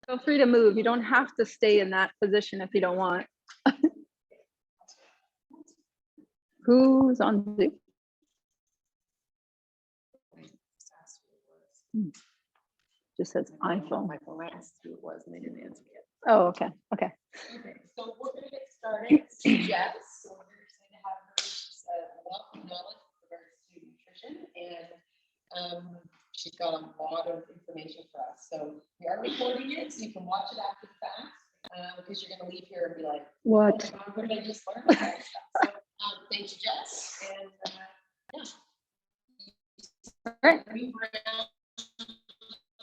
Feel free to move. You don't have to stay in that position if you don't want. Who's on Zoom? Just says iPhone. My phone asked who it was and they didn't answer yet. Oh, okay. Okay. Okay, so we're gonna get started. This is Jess. So we're very excited to have her. She's a wealth of knowledge with regards to nutrition, and she's got a lot of information for us. So we are recording it, so you can watch it after the fact, because you're gonna leave here and be like, What? "Oh my God, what did I just learn?" So thanks, Jess, and yeah. All right. Move around,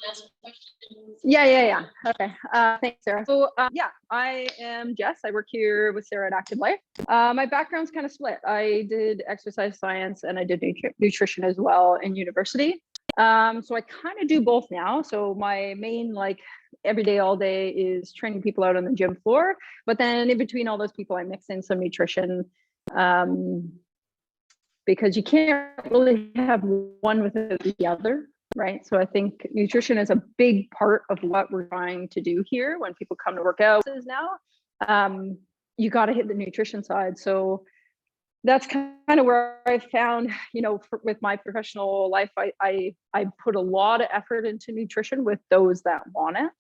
ask questions. Yeah. Okay. Thanks, Sarah. So yeah, I am Jess. I work here with Sarah at Active Life. My background's kind of split. I did exercise science and I did nutrition as well in university. So I kind of do both now. So my main like every day, all day is training people out on the gym floor. But then in between all those people, I mix in some nutrition. Because you can't really have one without the other, right? So I think nutrition is a big part of what we're trying to do here when people come to work out now. You got to hit the nutrition side. So that's kind of where I found, with my professional life, I put a lot of effort into nutrition with those that want it.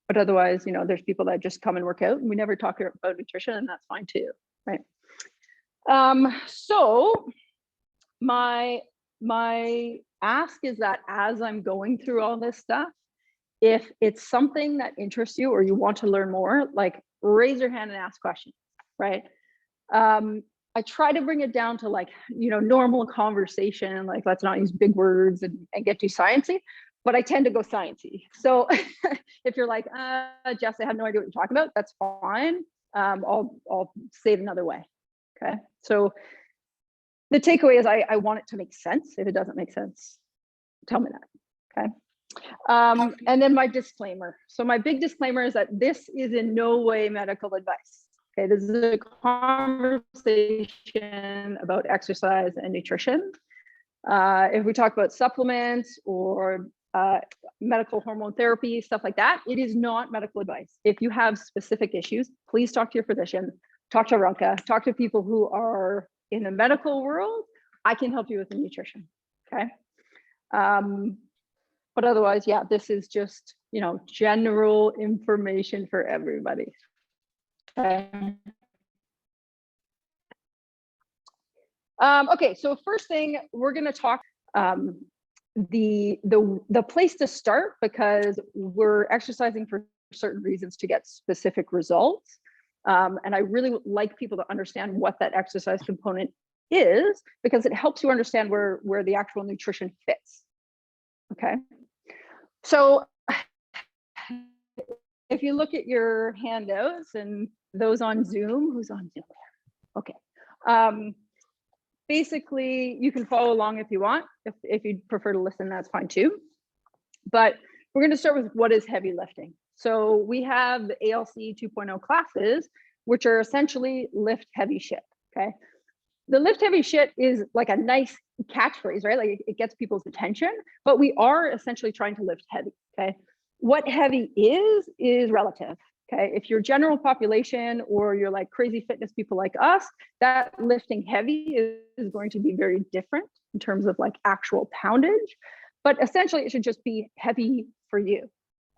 But otherwise, there's people that just come and work out and we never talk about nutrition, and that's fine too, right? So my ask is that as I'm going through all this stuff, if it's something that interests you or you want to learn more, like raise your hand and ask questions, right? I try to bring it down to like, normal conversation, like let's not use big words and get too sciencey, but I tend to go sciencey. So if you're like, Jess, I have no idea what you're talking about, that's fine. I'll say it another way. Okay, so the takeaway is I want it to make sense. If it doesn't make sense, tell me that. Okay. And then my disclaimer. So my big disclaimer is that this is in no way medical advice. Okay, this is a conversation about exercise and nutrition. If we talk about supplements or medical hormone therapy, stuff like that, it is not medical advice. If you have specific issues, please talk to your physician. Talk to Ronka, talk to people who are in the medical world. I can help you with the nutrition, okay? But otherwise, yeah, this is just, general information for everybody. Okay. Okay, so first thing, we're gonna talk the place to start, because we're exercising for certain reasons to get specific results. And I really like people to understand what that exercise component is, because it helps you understand where the actual nutrition fits. Okay. So if you look at your handouts and those on Zoom, who's on Zoom? Okay. Basically, you can follow along if you want. If you prefer to listen, that's fine too. But we're going to start with what is heavy lifting. So we have the ALC 2.0 classes, which are essentially lift heavy shit, okay? The lift heavy shit is like a nice catchphrase, right? Like it gets people's attention, but we are essentially trying to lift heavy, okay? What heavy is relative, okay? If you're general population or you're like crazy fitness people like us, that lifting heavy is going to be very different in terms of like actual poundage, but essentially it should just be heavy for you.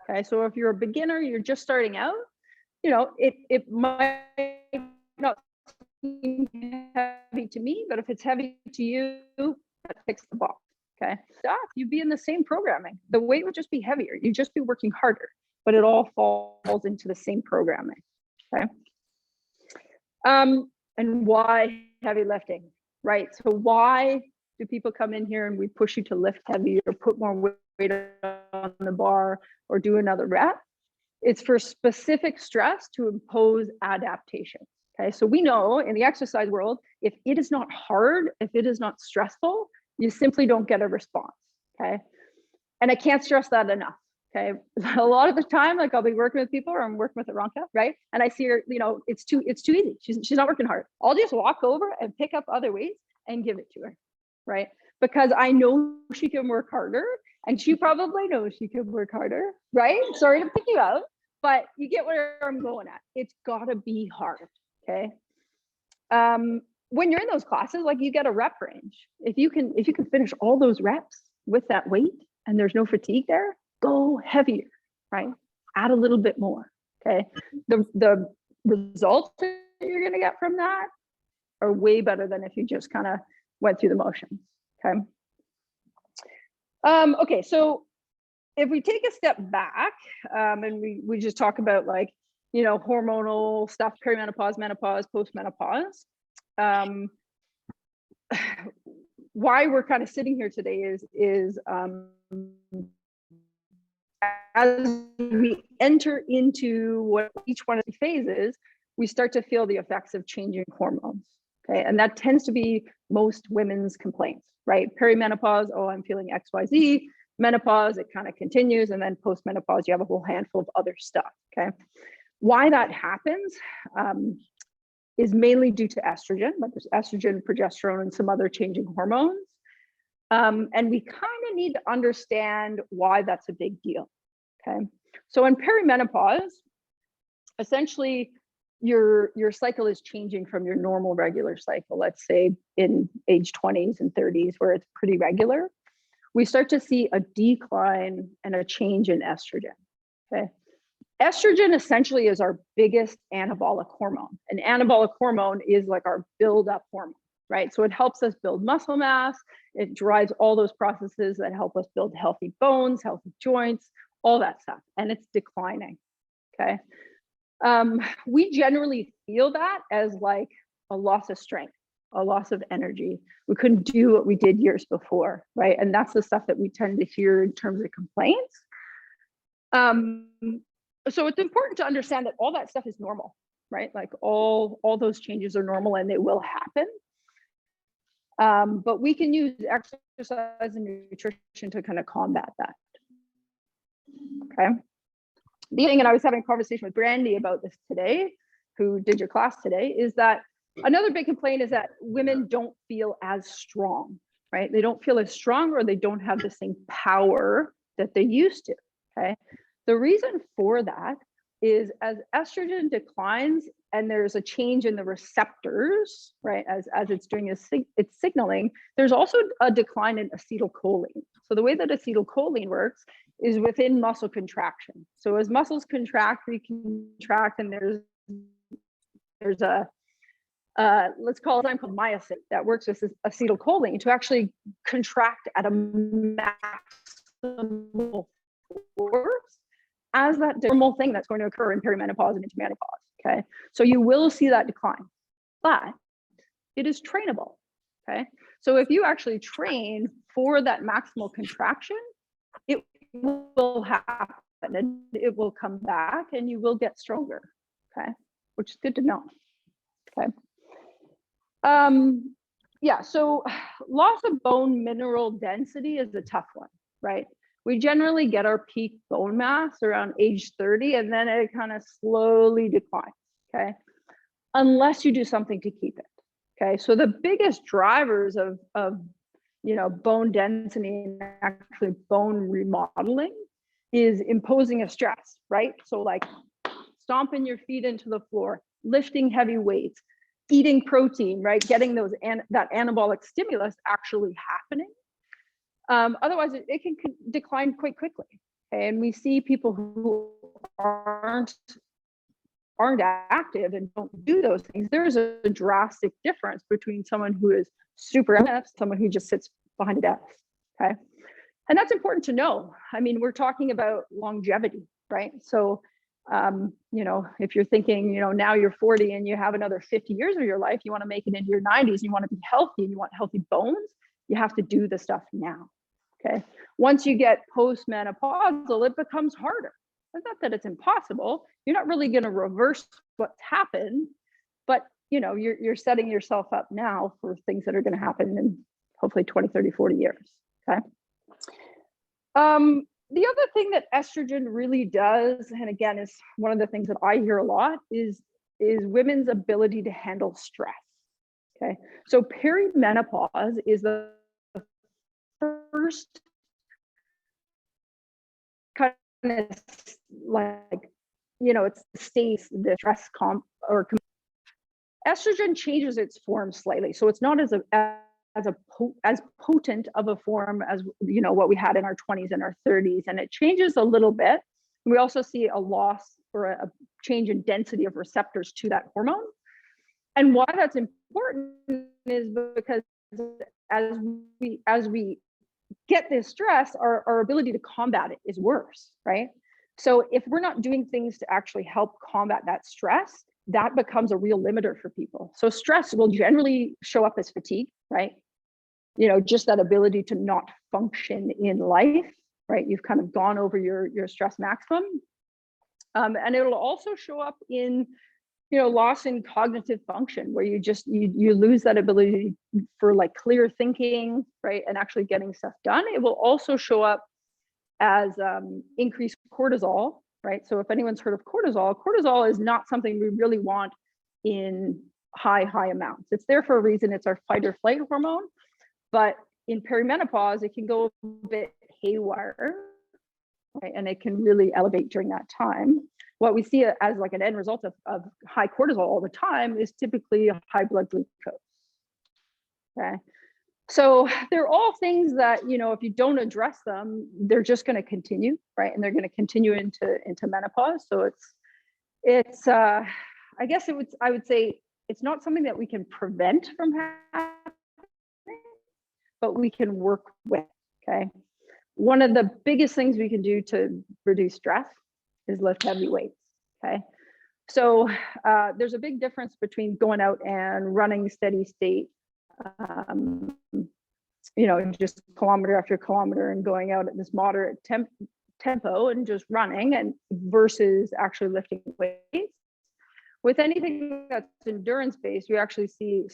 Okay, so if you're a beginner, you're just starting out, it might not seem heavy to me, but if it's heavy to you, that ticks the box. Okay, you'd be in the same programming. The weight would just be heavier. You'd just be working harder, but it all falls into the same programming. Okay, and why heavy lifting, right? So why do people come in here and we push you to lift heavy or put more weight on the bar or do another rep? It's for specific stress to impose adaptation. Okay, so we know in the exercise world, if it is not hard, if it is not stressful, you simply don't get a response. Okay, and I can't stress that enough. Okay, a lot of the time, like I'll be working with people or I'm working with Aranka, right? And I see her, it's too easy. She's not working hard. I'll just walk over and pick up other weights and give it to her, right? because I know she can work harder, and she probably knows she can work harder, right? Sorry to pick you out, but you get where I'm going at. It's gotta be hard, okay? When you're in those classes, like, you get a rep range. If you can finish all those reps with that weight and there's no fatigue there, go heavier, right? Add a little bit more, okay? The results that you're gonna get from that are way better than if you just kind of went through the motions, okay? Okay, so if we take a step back, and we just talk about, like, you know, hormonal stuff, perimenopause, menopause, postmenopause, why we're kind of sitting here today is as we enter into what each one of the phases, we start to feel the effects of changing hormones, okay? And that tends to be most women's complaints, right? Perimenopause, oh, I'm feeling XYZ. Menopause, it kind of continues. And then postmenopause, you have a whole handful of other stuff, okay? Why that happens is mainly due to estrogen, but there's estrogen, progesterone, and some other changing hormones. And we kind of need to understand why that's a big deal, okay? So in perimenopause, essentially, your cycle is changing from your normal regular cycle, let's say in age 20s and 30s, where it's pretty regular. We start to see a decline and a change in estrogen, okay? Estrogen essentially is our biggest anabolic hormone. An anabolic hormone is like our build-up hormone, right? So it helps us build muscle mass. It drives all those processes that help us build healthy bones, healthy joints, all that stuff. And it's declining, okay? We generally feel that as like a loss of strength, a loss of energy. We couldn't do what we did years before, right? And that's the stuff that we tend to hear in terms of complaints. So it's important to understand that all that stuff is normal, right? Like all those changes are normal and they will happen. But we can use exercise and nutrition to kind of combat that, okay? The thing, and I was having a conversation with Brandy about this today, who did your class today, is that another big complaint is that women don't feel as strong, right? They don't feel as strong, or they don't have the same power that they used to, okay? The reason for that is as estrogen declines and there's a change in the receptors, right? As it's doing its signaling, there's also a decline in acetylcholine. So the way that acetylcholine works is within muscle contraction. So as muscles contract, we contract, and there's a let's call it, I'm called myosin, that works with acetylcholine to actually contract at a maximal force as that normal thing that's going to occur in perimenopause and into menopause, okay? So you will see that decline, but it is trainable, okay? So if you actually train for that maximal contraction, it will happen and it will come back and you will get stronger, okay? Which is good to know, okay? Yeah, so loss of bone mineral density is a tough one, right? We generally get our peak bone mass around age 30, and then it kind of slowly declines, okay? Unless you do something to keep it, okay? So the biggest drivers of you know, bone density and actually bone remodeling is imposing a stress, right? So like stomping your feet into the floor, lifting heavy weights, eating protein, right? Getting those that anabolic stimulus actually happening. Otherwise, it can decline quite quickly. Okay? And we see people who aren't active and don't do those things. There's a drastic difference between someone who is super active, someone who just sits behind a desk. Okay, and that's important to know. I mean, we're talking about longevity, right? So, you know, if you're thinking, you know, now you're 40 and you have another 50 years of your life, you want to make it into your 90s, you want to be healthy and you want healthy bones, you have to do the stuff now, okay? Once you get postmenopausal, it becomes harder. It's not that it's impossible. You're not really going to reverse what's happened, but, you know, you're setting yourself up now for things that are going to happen in hopefully 20, 30, 40 years, okay? The other thing that estrogen really does, and again, is one of the things that I hear a lot, is women's ability to handle stress. Okay, so perimenopause is the first kind of like, it stays the stress estrogen changes its form slightly. So it's not as potent of a form as, what we had in our 20s and our 30s. And it changes a little bit. We also see a loss or a change in density of receptors to that hormone. And why that's important is because as we get this stress, our ability to combat it is worse, right? So if we're not doing things to actually help combat that stress, that becomes a real limiter for people. So stress will generally show up as fatigue, right? Just that ability to not function in life, right? You've kind of gone over your stress maximum. And it'll also show up in, loss in cognitive function, where you lose that ability for like clear thinking, right? And actually getting stuff done. It will also show up as increased cortisol, right? So if anyone's heard of cortisol is not something we really want in high amounts. It's there for a reason. It's our fight or flight hormone. But in perimenopause, it can go a bit haywire, right? And it can really elevate during that time. What we see as like an end result of high cortisol all the time is typically a high blood glucose. Okay. So they're all things that, if you don't address them, they're just going to continue, right? And they're going to continue into menopause. So it's I guess I would say it's not something that we can prevent from happening, but we can work with, okay? One of the biggest things we can do to reduce stress is lift heavy weights, okay? So there's a big difference between going out and running steady state, just kilometer after kilometer and going out at this moderate tempo and just running and versus actually lifting weights. With anything that's endurance based, we actually see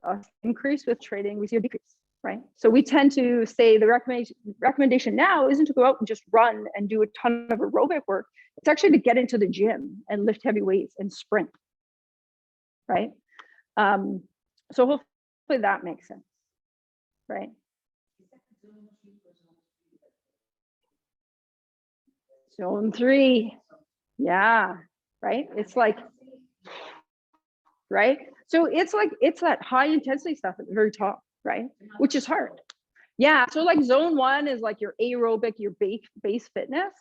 an increase. With training, we see a decrease, right? So we tend to say the recommendation now isn't to go out and just run and do a ton of aerobic work. It's actually to get into the gym and lift heavy weights and sprint, right? So hopefully that makes sense, right? Zone 3, yeah, right? It's like, right? So it's that high intensity stuff at the very top, right? Which is hard. Yeah, so like zone 1 is like your aerobic, your base fitness.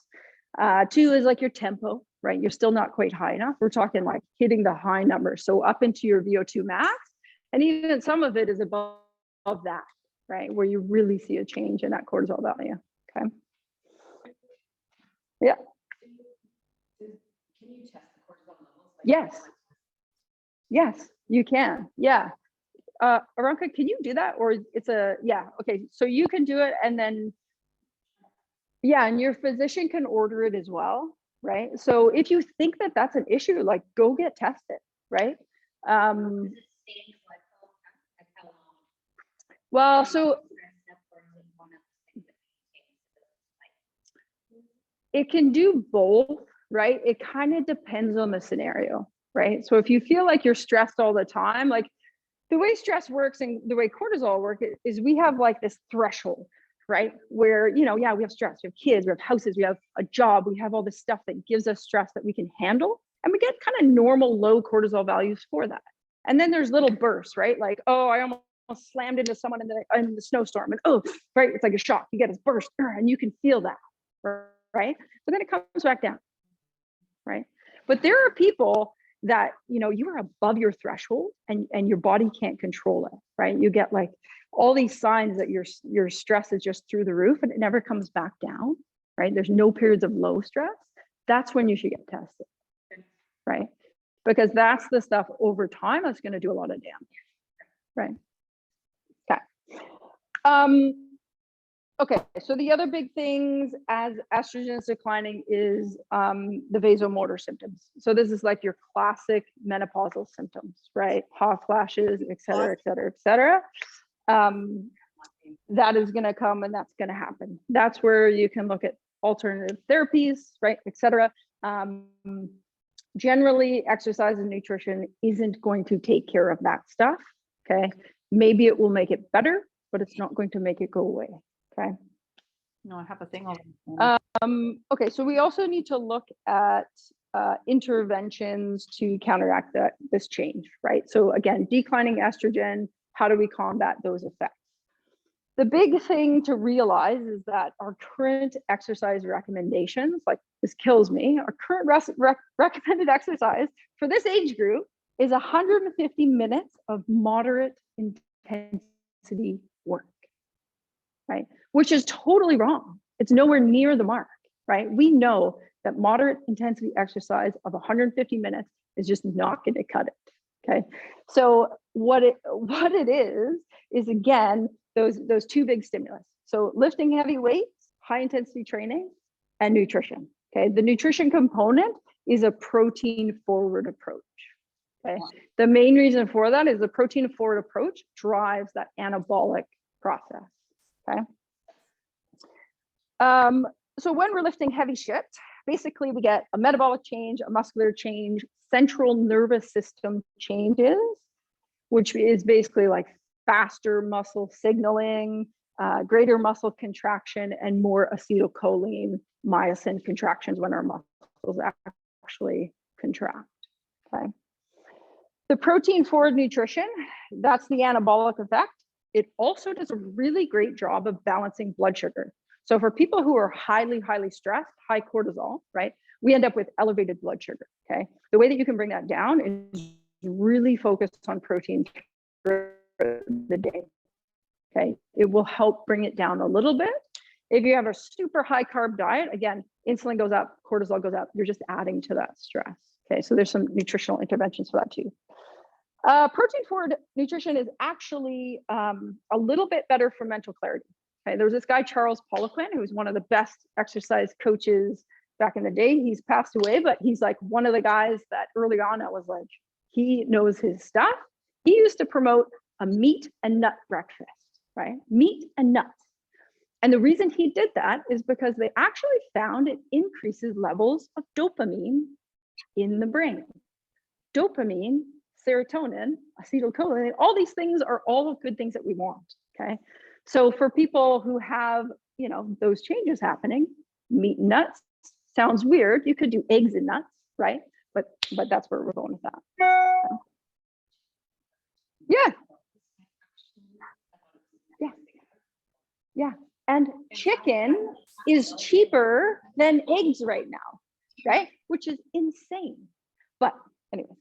2 is like your tempo, right? You're still not quite high enough. We're talking like hitting the high numbers. So up into your VO2 max, and even some of it is above that, right? Where you really see a change in that cortisol value, okay? Yeah. Can you test the cortisol levels? Yes, you can. Yeah. Aranka, can you do that? Or yeah, okay. So you can do it, and then, yeah, and your physician can order it as well, right? So if you think that that's an issue, like go get tested, right? Well, so it can do both, right? It kind of depends on the scenario, right? So if you feel like you're stressed all the time, like the way stress works and the way cortisol works is we have like this threshold, right? Where, yeah, we have stress, we have kids, we have houses, we have a job, we have all this stuff that gives us stress that we can handle. And we get kind of normal low cortisol values for that. And then there's little bursts, right? Like, oh, I almost slammed into someone in the snowstorm, and oh, right, it's like a shock. You get this burst, and you can feel that, right? But then it comes back down, right? But there are people that, you are above your threshold and your body can't control it, right? You get like all these signs that your stress is just through the roof and it never comes back down, right? There's no periods of low stress. That's when you should get tested, right? Because that's the stuff over time that's going to do a lot of damage, right? Okay. Okay, so the other big things as estrogen is declining is the vasomotor symptoms. So this is like your classic menopausal symptoms, right? Hot flashes, et cetera, et cetera, et cetera. That is going to come and that's going to happen. That's where you can look at alternative therapies, right, et cetera. Generally, exercise and nutrition isn't going to take care of that stuff, okay? Maybe it will make it better, but it's not going to make it go away. Okay. No, I have a thing on. Okay, so we also need to look at interventions to counteract this change, right? So again, declining estrogen, how do we combat those effects? The big thing to realize is that our current exercise recommendations, like this kills me, our current recommended exercise for this age group is 150 minutes of moderate intensity work, right? Which is totally wrong. It's nowhere near the mark, right? We know that moderate intensity exercise of 150 minutes is just not going to cut it, okay? So what it is again, those two big stimulus. So lifting heavy weights, high intensity training, and nutrition, okay? The nutrition component is a protein forward approach, okay? The main reason for that is the protein forward approach drives that anabolic process, okay? So when we're lifting heavy shit, basically we get a metabolic change, a muscular change, central nervous system changes, which is basically like faster muscle signaling, greater muscle contraction, and more acetylcholine myosin contractions when our muscles actually contract, okay? The protein forward nutrition, that's the anabolic effect. It also does a really great job of balancing blood sugar. So for people who are highly stressed, high cortisol, right, we end up with elevated blood sugar, okay? The way that you can bring that down is really focus on protein for the day, okay? It will help bring it down a little bit. If you have a super high carb diet, again, insulin goes up, cortisol goes up, you're just adding to that stress, okay? So there's some nutritional interventions for that too. Protein forward nutrition is actually a little bit better for mental clarity. Okay, there was this guy, Charles Poliquin, who was one of the best exercise coaches back in the day. He's passed away, but he's like one of the guys that early on I was like, he knows his stuff. He used to promote a meat and nut breakfast, right? Meat and nuts. And the reason he did that is because they actually found it increases levels of dopamine in the brain. Dopamine, serotonin, acetylcholine, all these things are all good things that we want, okay? So for people who have, you know, those changes happening, meat and nuts sounds weird. You could do eggs and nuts, right? But that's where we're going with that. Yeah. Yeah. Yeah. And chicken is cheaper than eggs right now, right? Which is insane. But anyway,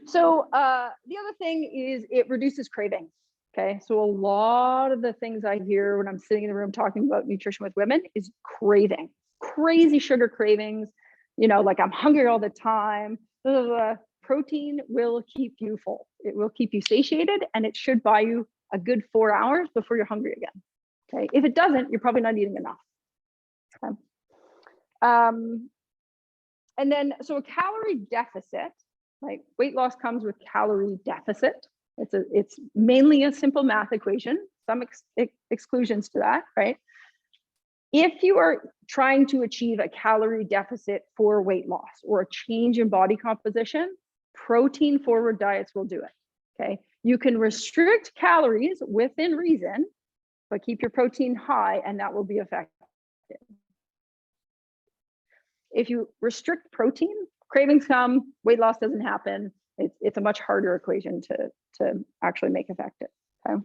so the other thing is it reduces cravings. Okay, so a lot of the things I hear when I'm sitting in the room talking about nutrition with women is craving, crazy sugar cravings, you know, like I'm hungry all the time. Blah, blah, blah. Protein will keep you full. It will keep you satiated, and it should buy you a good 4 hours before you're hungry again. Okay, if it doesn't, you're probably not eating enough. Okay. And then, so a calorie deficit, like weight loss comes with calorie deficit. It's mainly a simple math equation, some exclusions to that, right? If you are trying to achieve a calorie deficit for weight loss or a change in body composition, protein forward diets will do it, okay? You can restrict calories within reason, but keep your protein high and that will be effective. If you restrict protein, cravings come, weight loss doesn't happen. It's a much harder equation to actually make effective, okay?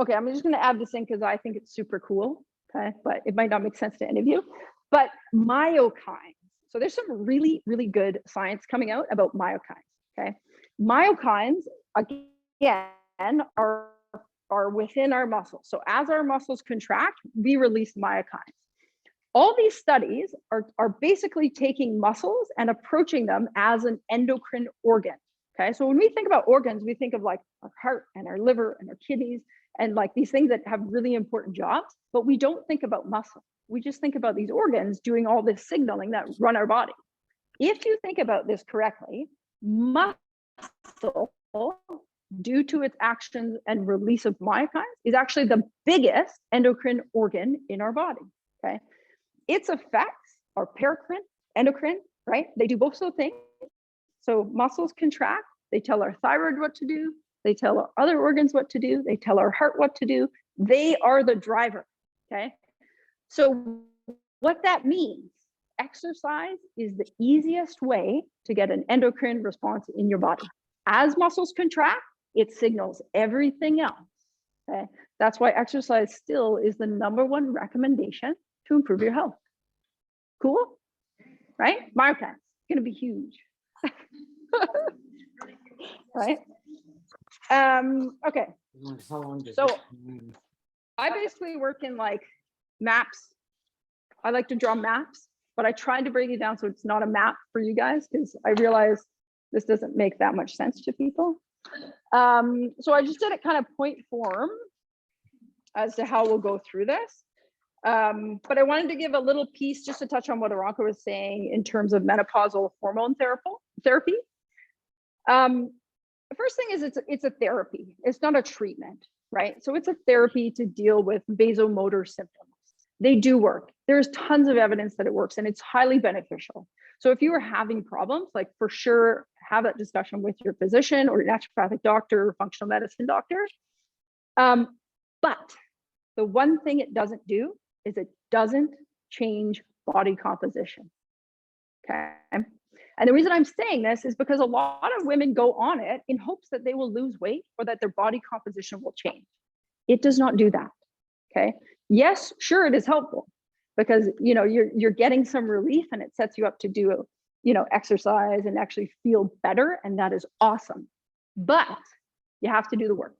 Okay, I'm just gonna add this in because I think it's super cool, okay? But it might not make sense to any of you. But myokines, so there's some really good science coming out about myokines, okay? Myokines, again, are within our muscles. So as our muscles contract, we release myokines. All these studies are basically taking muscles and approaching them as an endocrine organ, okay? So when we think about organs, we think of like our heart and our liver and our kidneys and like these things that have really important jobs, but we don't think about muscle. We just think about these organs doing all this signaling that run our body. If you think about this correctly, muscle, due to its actions and release of myokines, is actually the biggest endocrine organ in our body, okay? Its effects are paracrine, endocrine, right? They do both those things. So muscles contract, they tell our thyroid what to do, They tell our other organs what to do. They tell our heart what to do. They are the driver, okay? So what that means, exercise is the easiest way to get an endocrine response in your body. As muscles contract, it signals everything else, okay? That's why exercise still is the #1 recommendation to improve your health. Cool, right? My plan's gonna be huge, right? Okay, so I basically work in like maps. I like to draw maps, but I tried to break it down so it's not a map for you guys, because I realize this doesn't make that much sense to people. So I just did it kind of point form as to how we'll go through this. But I wanted to give a little piece just to touch on what Aranka was saying in terms of menopausal hormone therapy. The first thing is it's a therapy. It's not a treatment, right? So it's a therapy to deal with vasomotor symptoms. They do work. There's tons of evidence that it works, and it's highly beneficial. So if you are having problems, like for sure, have that discussion with your physician or your naturopathic doctor or functional medicine doctor. But the one thing it doesn't do is it doesn't change body composition, okay? And the reason I'm saying this is because a lot of women go on it in hopes that they will lose weight or that their body composition will change. It does not do that, okay? Yes, sure, it is helpful because you're getting some relief and it sets you up to do exercise and actually feel better, and that is awesome. But you have to do the work,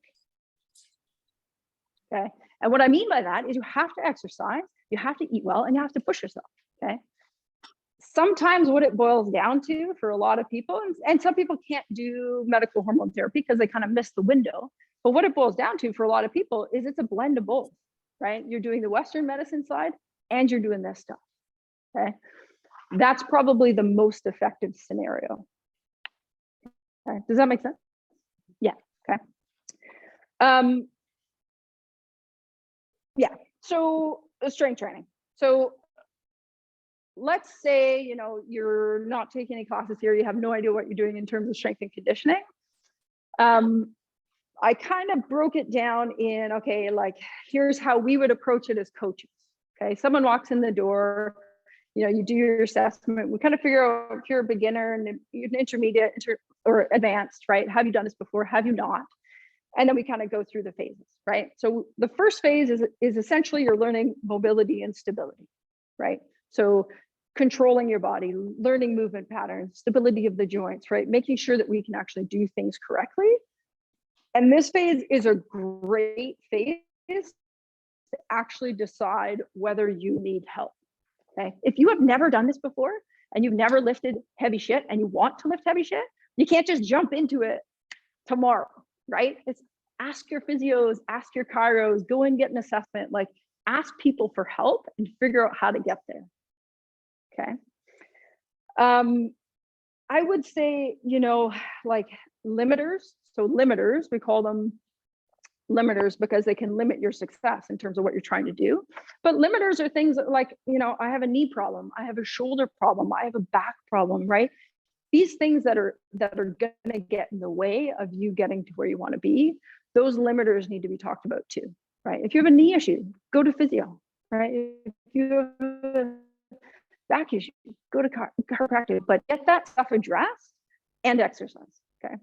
okay? And what I mean by that is you have to exercise, you have to eat well, and you have to push yourself, okay? Sometimes what it boils down to for a lot of people, and some people can't do medical hormone therapy because they kind of miss the window, but what it boils down to for a lot of people is it's a blend of both, right? You're doing the Western medicine side and you're doing this stuff, okay? That's probably the most effective scenario. Okay. Does that make sense? Yeah, okay. Yeah, so strength training. So let's say, you're not taking any classes here, you have no idea what you're doing in terms of strength and conditioning. I kind of broke it down in, okay, like here's how we would approach it as coaches, okay? Someone walks in the door, you do your assessment, we kind of figure out if you're a beginner and you're an intermediate or advanced, right? Have you done this before? Have you not? And then we kind of go through the phases, right? So the first phase is essentially you're learning mobility and stability, right? So controlling your body, learning movement patterns, stability of the joints, right? Making sure that we can actually do things correctly. And this phase is a great phase to actually decide whether you need help, okay? If you have never done this before and you've never lifted heavy shit and you want to lift heavy shit, you can't just jump into it tomorrow, right? It's ask your physios, ask your chiros, go and get an assessment, like ask people for help and figure out how to get there, okay? I would say, like limiters. So limiters, we call them limiters because they can limit your success in terms of what you're trying to do. But limiters are things like, I have a knee problem, I have a shoulder problem, I have a back problem, right? These things that are going to get in the way of you getting to where you want to be, those limiters need to be talked about too, right? If you have a knee issue, go to physio, right? If you have a back issue, go to chiropractic, but get that stuff addressed and exercise, okay?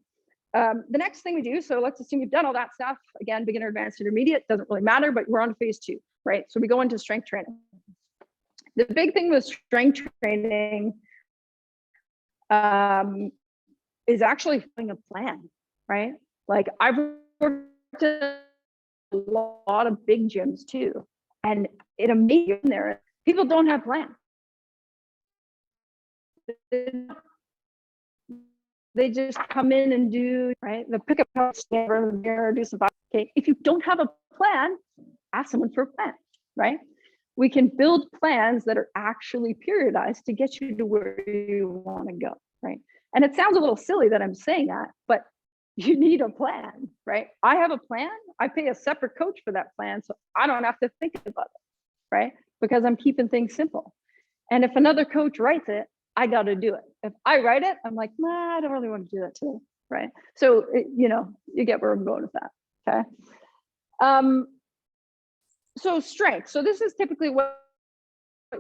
The next thing we do, so let's assume you've done all that stuff, again, beginner, advanced, intermediate, doesn't really matter, but we're on to phase 2, right? So we go into strength training. The big thing with strength training is actually having a plan, right? Like I've worked at a lot of big gyms too, and it amazes me there, people don't have plans. They just come in and do, right? The pick up, stand in the mirror, do some, okay. If you don't have a plan, ask someone for a plan, right? We can build plans that are actually periodized to get you to where you want to go, right? And it sounds a little silly that I'm saying that, but you need a plan, right? I have a plan. I pay a separate coach for that plan, so I don't have to think about it, right? Because I'm keeping things simple. And if another coach writes it, I got to do it. If I write it, I'm like, nah, I don't really want to do that today. right? So, you get where I'm going with that, okay? So strength. So this is typically what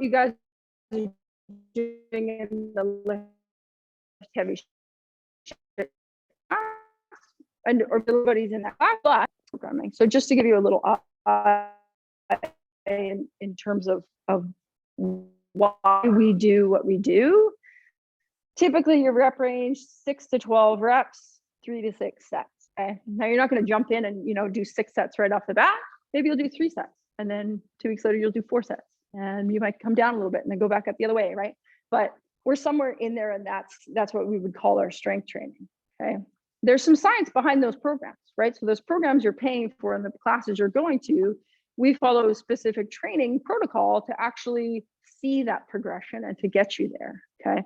you guys are doing in the lift heavy and or everybody's in that class programming. So just to give you a little in terms of why we do what we do, typically your rep range 6 to 12 reps, 3 to 6 sets. Okay, now you're not going to jump in and do 6 sets right off the bat. Maybe you'll do 3 sets, and then 2 weeks later you'll do 4 sets, and you might come down a little bit and then go back up the other way, right? But we're somewhere in there, and that's what we would call our strength training. Okay, there's some science behind those programs, right? So those programs you're paying for and the classes you're going to, we follow a specific training protocol to actually see that progression and to get you there. Okay.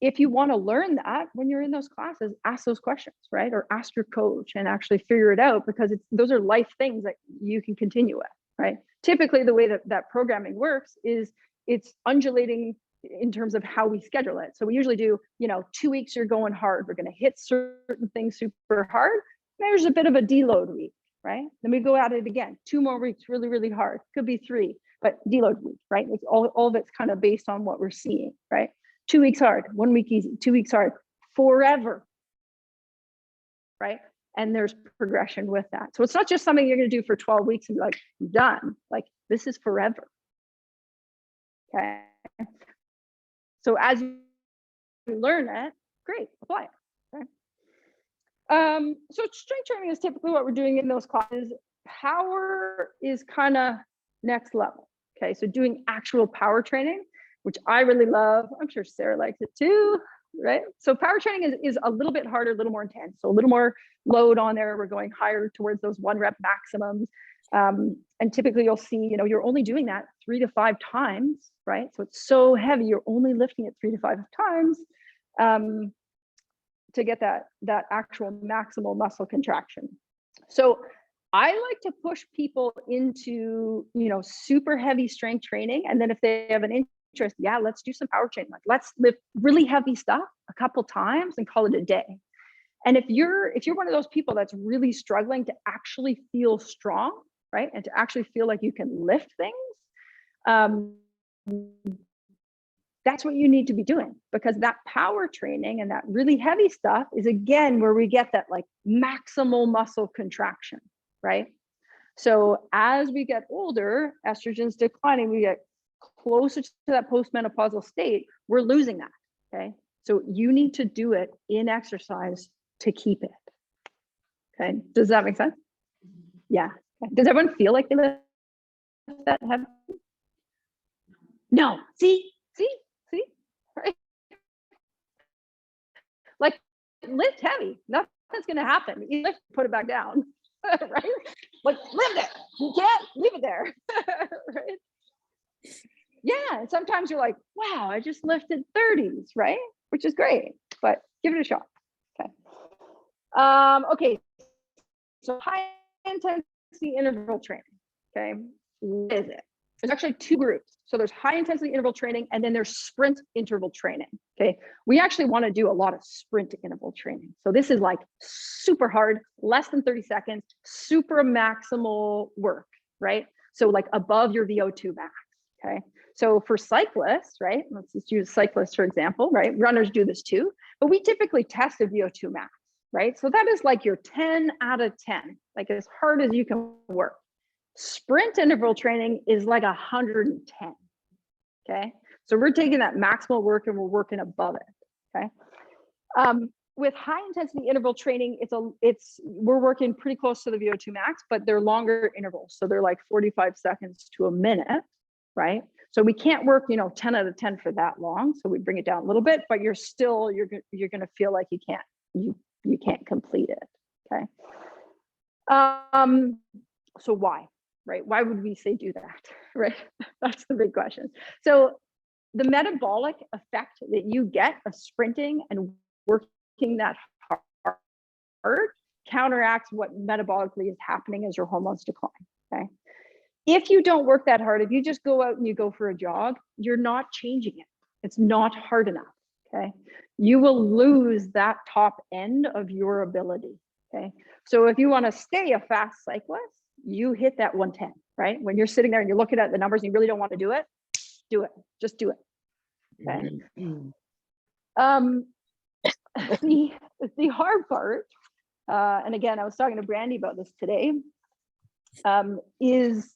If you want to learn that when you're in those classes, ask those questions, right? Or ask your coach and actually figure it out, because those are life things that you can continue with, right? Typically, the way that programming works is it's undulating in terms of how we schedule it. So we usually do, 2 weeks you're going hard. We're going to hit certain things super hard. There's a bit of a deload week, right? Then we go at it again, 2 more weeks, really, really hard. Could be 3, but deload week, right? It's all of it's kind of based on what we're seeing, right? 2 weeks hard, 1 week easy, 2 weeks hard, forever, right? And there's progression with that. So it's not just something you're going to do for 12 weeks and be like, I'm done. Like, this is forever. Okay. So as you learn it, great, apply it. Okay. So strength training is typically what we're doing in those classes. Power is kind of next level. Okay. So doing actual power training, which I really love. I'm sure Sarah likes it too, right? So power training is a little bit harder, a little more intense. So a little more load on there. We're going higher towards those 1 rep maximums. And typically you'll see, you're only doing that 3 to 5 times, right? So it's so heavy, you're only lifting it 3 to 5 times to get that actual maximal muscle contraction. So I like to push people into, super heavy strength training. And then if they have an interest, yeah, let's do some power training. Like, let's lift really heavy stuff a couple times and call it a day. And if you're one of those people that's really struggling to actually feel strong, right, and to actually feel like you can lift things, that's what you need to be doing, because that power training and that really heavy stuff is, again, where we get that like maximal muscle contraction, right? So as we get older, estrogen's declining, we get closer to that postmenopausal state, we're losing that. Okay. So you need to do it in exercise to keep it. Okay. Does that make sense? Yeah. Okay. Does everyone feel like they lift that heavy? No. See, right? Like, lift heavy. Nothing's going to happen. You lift, put it back down, right? Like, lift it. You can't leave it there, right? Yeah, and sometimes you're like, wow, I just lifted 30s, right? Which is great, but give it a shot. Okay. Okay. So high intensity interval training. Okay. What is it? There's actually 2 groups. So there's high intensity interval training, and then there's sprint interval training. Okay. We actually want to do a lot of sprint interval training. So this is like super hard, less than 30 seconds, super maximal work, right? So like above your VO2 max. Okay. So for cyclists, right? Let's just use cyclists, for example, right? Runners do this too, but we typically test a VO2 max, right? So that is like your 10 out of 10, like as hard as you can work. Sprint interval training is like 110. Okay. So we're taking that maximal work and we're working above it. Okay. With high intensity interval training, we're working pretty close to the VO2 max, but they're longer intervals. So they're like 45 seconds to a minute, right? So we can't work, 10 out of 10 for that long. So we bring it down a little bit, but you're going to feel like you can't complete it. Okay. So why, right? Why would we say do that, right? That's the big question. So the metabolic effect that you get of sprinting and working that hard counteracts what metabolically is happening as your hormones decline. Okay. If you don't work that hard, if you just go out and you go for a jog, you're not changing it. It's not hard enough. okay? You will lose that top end of your ability, okay? So if you want to stay a fast cyclist, you hit that 110, right? When you're sitting there and you're looking at the numbers and you really don't want to do it, just do it, okay? The hard part, and again, I was talking to Brandy about this today, is,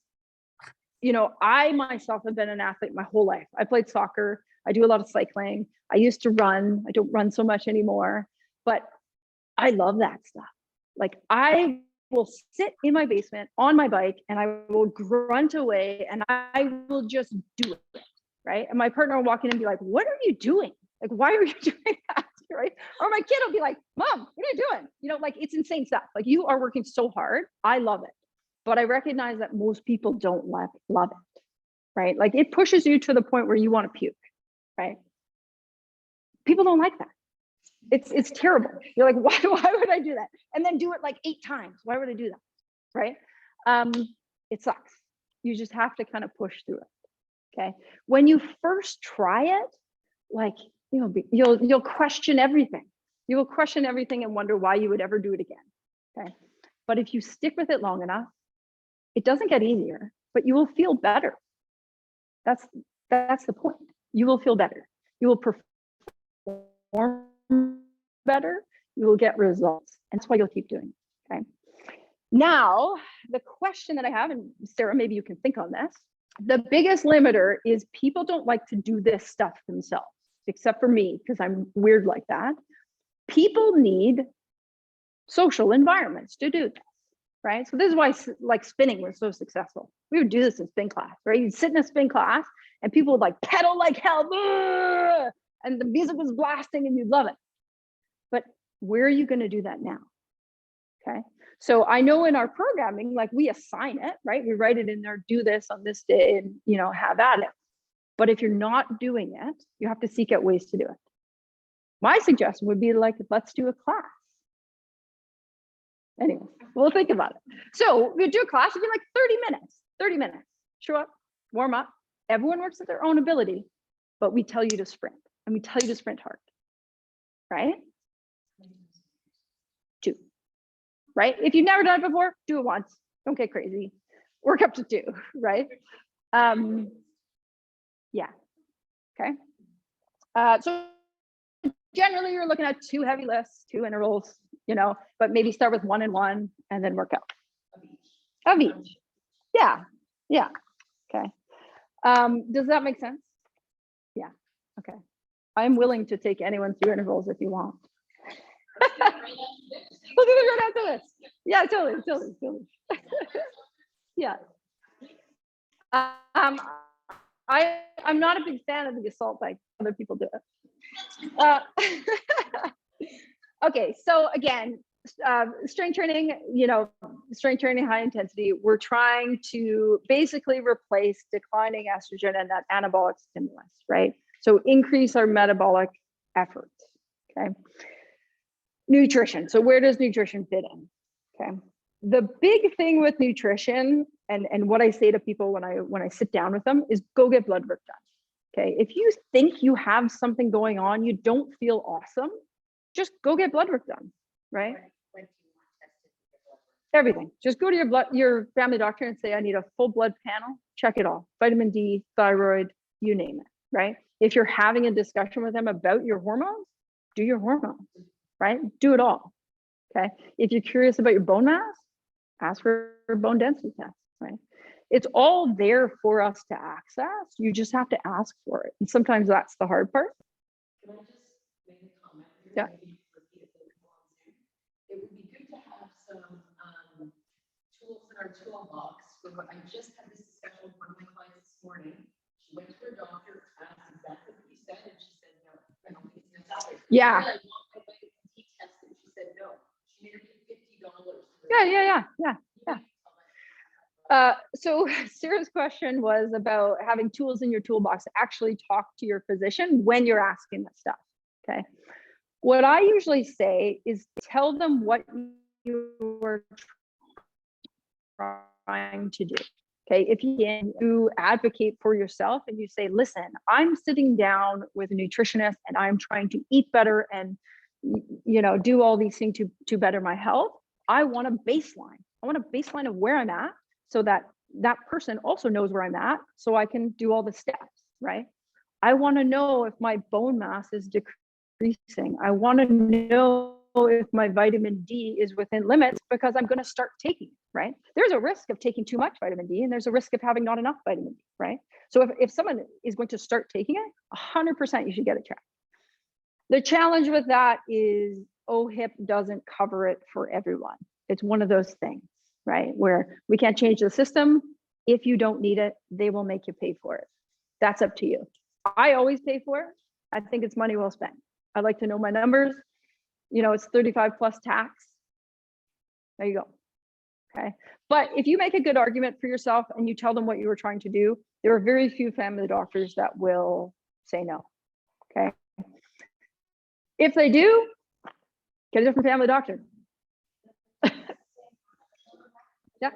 you know, I myself have been an athlete my whole life. I played soccer. I do a lot of cycling. I used to run. I don't run so much anymore, but I love that stuff. Like, I will sit in my basement on my bike and I will grunt away and I will just do it, right? And my partner will walk in and be like, what are you doing? Like, why are you doing that, right? Or my kid will be like, Mom, what are you doing? You know, like, it's insane stuff. Like, you are working so hard. I love it. But I recognize that most people don't love it, right? Like, it pushes you to the point where you want to puke, right? People don't like that. It's terrible. You're like, why would I do that? And then do it like 8 times. Why would I do that, right? It sucks. You just have to kind of push through it, okay? When you first try it, like, you'll question everything. You will question everything and wonder why you would ever do it again, okay? But if you stick with it long enough, it doesn't get easier, but you will feel better. That's the point. You will feel better. You will perform better. You will get results. And that's why you'll keep doing it, okay? Now, the question that I have, and Sarah, maybe you can think on this, the biggest limiter is people don't like to do this stuff themselves, except for me, because I'm weird like that. People need social environments to do this. Right? So this is why, like, spinning was so successful. We would do this in spin class, right? You'd sit in a spin class and people would like pedal like hell, and the music was blasting and you'd love it. But where are you going to do that now? Okay. So I know in our programming, like, we assign it, right? We write it in there, do this on this day and, you know, have at it. But if you're not doing it, you have to seek out ways to do it. My suggestion would be, like, let's do a class. Anyway, we'll think about it. So we do a class, it'd be like 30 minutes. Show up, warm up. Everyone works at their own ability, but we tell you to sprint, and we tell you to sprint hard, right? 2, right? If you've never done it before, do it once. Don't get crazy. Work up to 2, right? Yeah, okay. So generally you're looking at 2 heavy lifts, 2 intervals, you know, but maybe start with 1 and 1 and then work out of each. Yeah. Okay. Does that make sense? Yeah. Okay. I'm willing to take anyone through intervals if you want. We'll do it right after this. Yeah, totally. Yeah. I'm not a big fan of the assault bike. Other people do it. Okay, so again, strength training, strength training, high intensity, we're trying to basically replace declining estrogen and that anabolic stimulus, right? So increase our metabolic efforts, okay? Nutrition, so where does nutrition fit in, okay? The big thing with nutrition, and what I say to people when I sit down with them, is go get blood work done, okay? If you think you have something going on, you don't feel awesome, just go get blood work done, right? Everything. Just go to your family doctor and say, I need a full blood panel, check it all. Vitamin D, thyroid, you name it, right? If you're having a discussion with them about your hormones, do your hormones, right? Do it all, okay? If you're curious about your bone mass, ask for a bone density test, right? It's all there for us to access. You just have to ask for it. And sometimes that's the hard part. Can I just make a comment here? Yeah. Maybe repeat it for people on Zoom. It would be good to have some tools in our toolbox. I just had this discussion with one of my clients this morning. She went to her doctor, asked exactly what you said, and she said no. I don't think it's gonna happen. Yeah. I want my vitamin D tested. She said no. She made her pay $50. Yeah. So Sarah's question was about having tools in your toolbox to actually talk to your physician when you're asking this stuff, okay? What I usually say is tell them what you are trying to do, Okay, if you advocate for yourself and you say, listen, I'm sitting down with a nutritionist and I'm trying to eat better and do all these things to better my health. I want a baseline. I want a baseline of where I'm at so that that person also knows where I'm at so I can do all the steps, right? I want to know if my bone mass is decreasing. I want to know if my vitamin D is within limits because I'm going to start taking it, right? There's a risk of taking too much vitamin D and there's a risk of having not enough vitamin D, right? So if someone is going to start taking it, 100% you should get it checked. The challenge with that is OHIP doesn't cover it for everyone. It's one of those things, right? Where we can't change the system. If you don't need it, they will make you pay for it. That's up to you. I always pay for it. I think it's money well spent. I like to know my numbers. It's 35 plus tax. There you go. Okay. But if you make a good argument for yourself and you tell them what you were trying to do, there are very few family doctors that will say no. Okay. If they do, get a different family doctor. Yeah.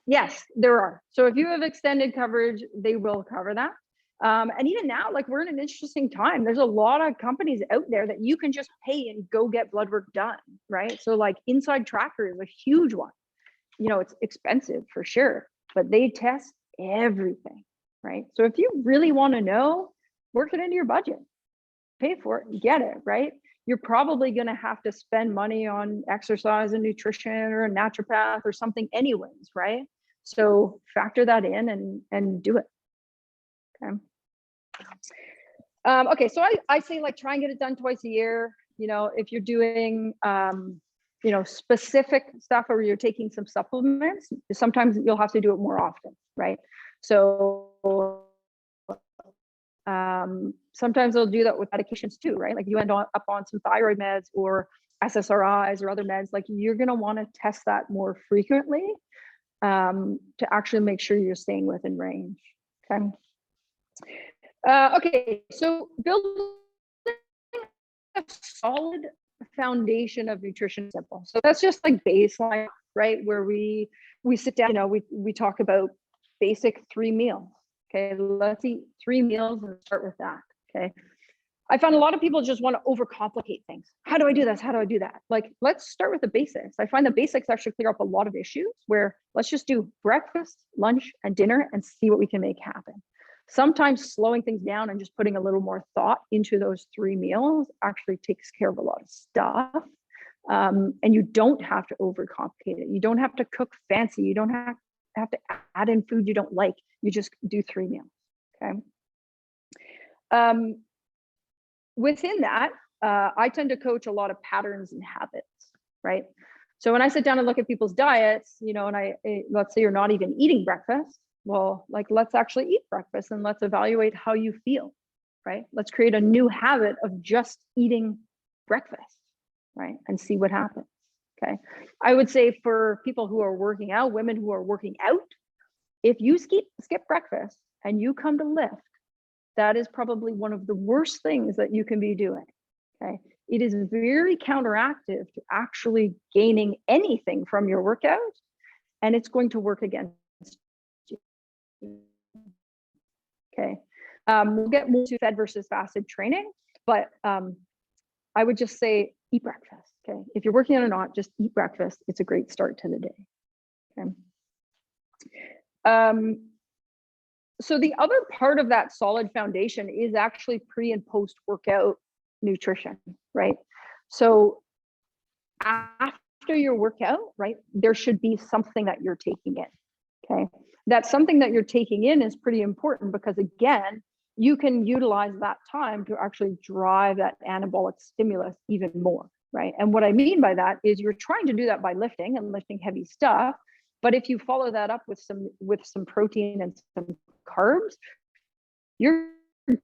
Yes, there are. So if you have extended coverage, they will cover that. And even now, like, we're in an interesting time. There's a lot of companies out there that you can just pay and go get blood work done, right? So like Inside Tracker is a huge one. It's expensive for sure, but they test everything, right? So if you really want to know, work it into your budget, pay for it, get it, right? You're probably going to have to spend money on exercise and nutrition or a naturopath or something anyways, right? So factor that in and do it. Okay. Okay, so I say, like, try and get it done twice a year. If you're doing specific stuff or you're taking some supplements, sometimes you'll have to do it more often, right? So sometimes they'll do that with medications too, right? Like you end up on some thyroid meds or SSRIs or other meds, like you're going to want to test that more frequently to actually make sure you're staying within range. Okay. Okay, so building a solid foundation of nutrition is simple. So that's just like baseline, right? Where we sit down, we talk about basic 3 meals. Okay, let's eat 3 meals and start with that. Okay. I found a lot of people just want to overcomplicate things. How do I do this? How do I do that? Like, let's start with the basics. I find the basics actually clear up a lot of issues where let's just do breakfast, lunch, and dinner and see what we can make happen. Sometimes slowing things down and just putting a little more thought into those 3 meals actually takes care of a lot of stuff. And you don't have to overcomplicate it. You don't have to cook fancy. You don't have to add in food you don't like. You just do 3 meals. Okay. Within that, I tend to coach a lot of patterns and habits, right? So when I sit down and look at people's diets, and let's say you're not even eating breakfast, well, like, let's actually eat breakfast and let's evaluate how you feel, right? Let's create a new habit of just eating breakfast, right? And see what happens. Okay. I would say for people who are working out, women who are working out, if you skip breakfast and you come to lift, that is probably one of the worst things that you can be doing. Okay. It is very counteractive to actually gaining anything from your workout, and it's going to work against you. Okay. We'll get more to fed versus fasted training, but I would just say eat breakfast. Okay. If you're working out or not, just eat breakfast. It's a great start to the day. Okay. So the other part of that solid foundation is actually pre and post workout nutrition, right? So after your workout, right, there should be something that you're taking in. Okay. That something that you're taking in is pretty important because, again, you can utilize that time to actually drive that anabolic stimulus even more, right? And what I mean by that is you're trying to do that by lifting and lifting heavy stuff. But if you follow that up with some protein and some carbs, you're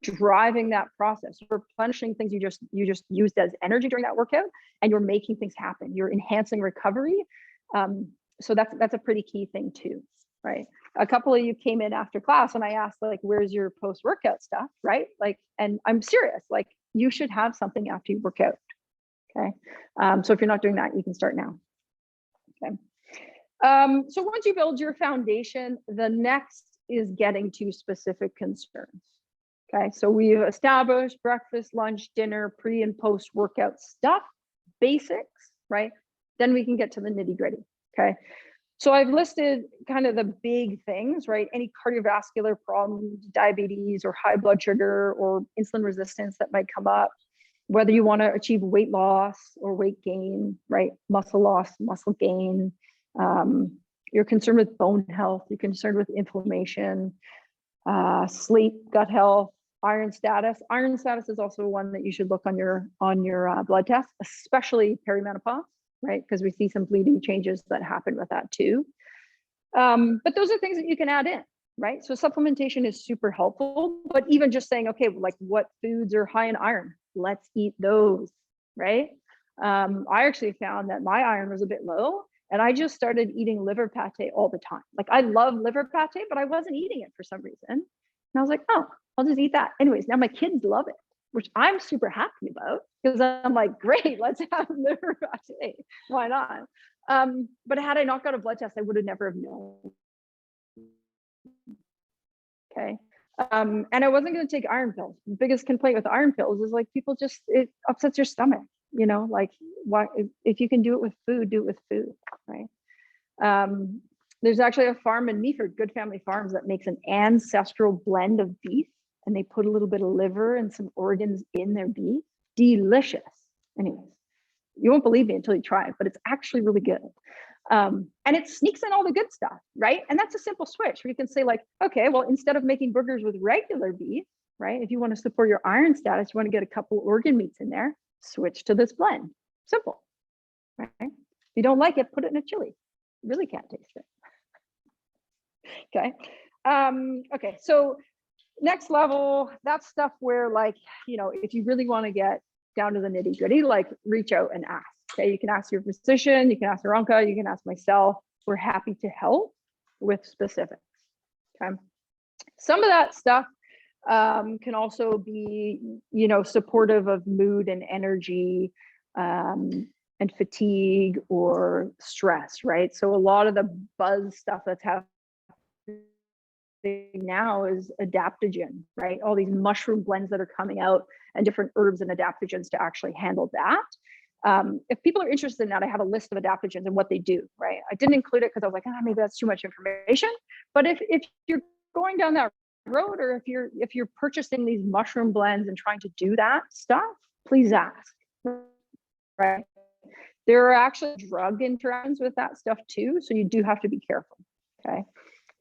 driving that process. You're replenishing things you just used as energy during that workout, and you're making things happen. You're enhancing recovery. So that's a pretty key thing too, right? A couple of you came in after class and I asked, like, where's your post-workout stuff, right? Like, and I'm serious, like, you should have something after you work out. Okay. So if you're not doing that, you can start now. Okay. So once you build your foundation, the next is getting to specific concerns. Okay, so we've established breakfast, lunch, dinner, pre and post workout stuff, basics, right? Then we can get to the nitty gritty. Okay, so I've listed kind of the big things, right? Any cardiovascular problems, diabetes or high blood sugar or insulin resistance that might come up, whether you want to achieve weight loss or weight gain, right? Muscle loss, muscle gain. You're concerned with bone health, you're concerned with inflammation, sleep, gut health, iron status. Iron status is also one that you should look on your blood test, especially perimenopause, right? Because we see some bleeding changes that happen with that too. But those are things that you can add in, right? So supplementation is super helpful, but even just saying, okay, like what foods are high in iron? Let's eat those, right? I actually found that my iron was a bit low, and I just started eating liver pate all the time. Like I love liver pate, but I wasn't eating it for some reason. And I was like, oh, I'll just eat that. Anyways, now my kids love it, which I'm super happy about because I'm like, great, let's have liver pate. Why not? But had I not got a blood test, I would have never have known. Okay. And I wasn't going to take iron pills. The biggest complaint with iron pills is like people just, it upsets your stomach, you know, like why, if you can do it with food, do it with food, right? There's actually a farm in Meaford, Good Family Farms, that makes an ancestral blend of beef, and they put a little bit of liver and some organs in their beef. Delicious. Anyways, you won't believe me until you try it, but it's actually really good. And it sneaks in all the good stuff, right? And that's a simple switch where you can say like, okay, well, instead of making burgers with regular beef, right? If you want to support your iron status, you want to get a couple organ meats in there, switch to this blend. Simple, right? If you don't like it, put it in a chili. You really can't taste it. Okay. Okay. So next level, that's stuff where like, you know, if you really want to get down to the nitty gritty, like reach out and ask. Okay. You can ask your physician, you can ask Veronica, you can ask myself. We're happy to help with specifics. Okay. Some of that stuff can also be, you know, supportive of mood and energy, and fatigue or stress, right? So a lot of the buzz stuff that's happening now is adaptogen, right? All these mushroom blends that are coming out and different herbs and adaptogens to actually handle that. If people are interested in that, I have a list of adaptogens and what they do, right? I didn't include it because I was like, maybe that's too much information. But if you're going down that road, or if you're purchasing these mushroom blends and trying to do that stuff, please ask, right? There are actually drug interactions with that stuff too, so you do have to be careful, okay?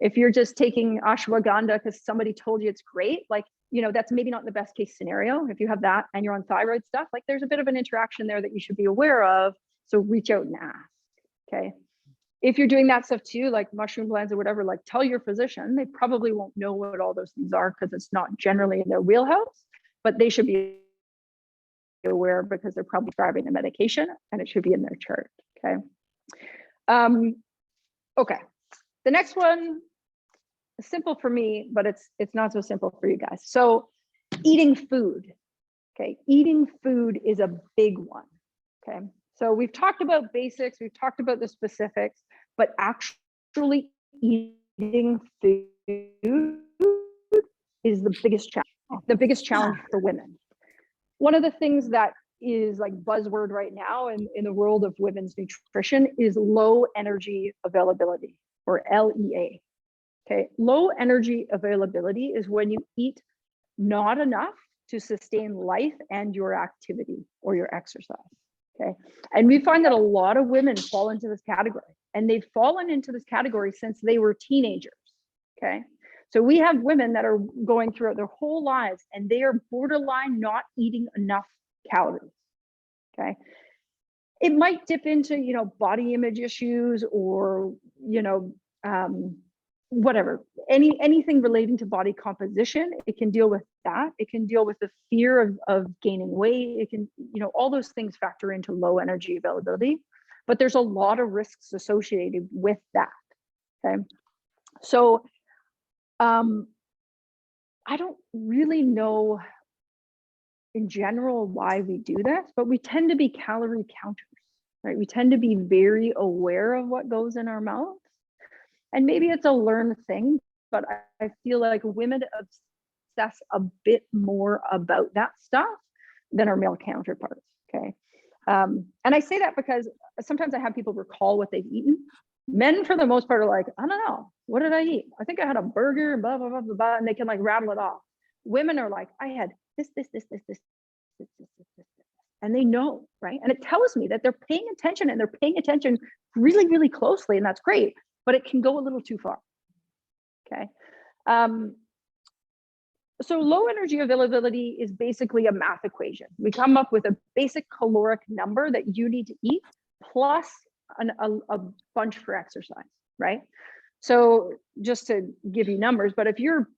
If you're just taking ashwagandha because somebody told you it's great, like, you know, that's maybe not the best case scenario. If you have that and you're on thyroid stuff, like there's a bit of an interaction there that you should be aware of, so reach out and ask, okay? If you're doing that stuff too, like mushroom blends or whatever, like tell your physician. They probably won't know what all those things are because it's not generally in their wheelhouse, but they should be aware because they're probably prescribing the medication and it should be in their chart, okay? Okay, the next one is simple for me, but it's not so simple for you guys. So eating food, okay? Eating food is a big one, okay? So we've talked about basics, we've talked about the specifics, but actually eating food is the biggest challenge for women. One of the things that is like buzzword right now in the world of women's nutrition is low energy availability, or LEA. Okay, low energy availability is when you eat not enough to sustain life and your activity or your exercise. Okay, and we find that a lot of women fall into this category, and they've fallen into this category since they were teenagers. Okay, so we have women that are going throughout their whole lives and they are borderline not eating enough calories. Okay, it might dip into, you know, body image issues or, you know, whatever, anything relating to body composition. It can deal with that. It can deal with the fear of gaining weight. It can, you know, all those things factor into low energy availability, but there's a lot of risks associated with that. Okay, so I don't really know in general why we do this, but we tend to be calorie counters. right? We tend to be very aware of what goes in our mouth. And maybe it's a learned thing, but I feel like women obsess a bit more about that stuff than our male counterparts, okay? And I say that because sometimes I have people recall what they've eaten. Men, for the most part, are like, I don't know, what did I eat? I think I had a burger, blah, blah, blah, blah, blah, and they can like rattle it off. Women are like, I had this, and they know, right? And it tells me that they're paying attention, and they're paying attention really, really closely, and that's great, but it can go a little too far, okay? So low energy availability is basically a math equation. We come up with a basic caloric number that you need to eat plus a bunch for exercise, right? So just to give you numbers, but if your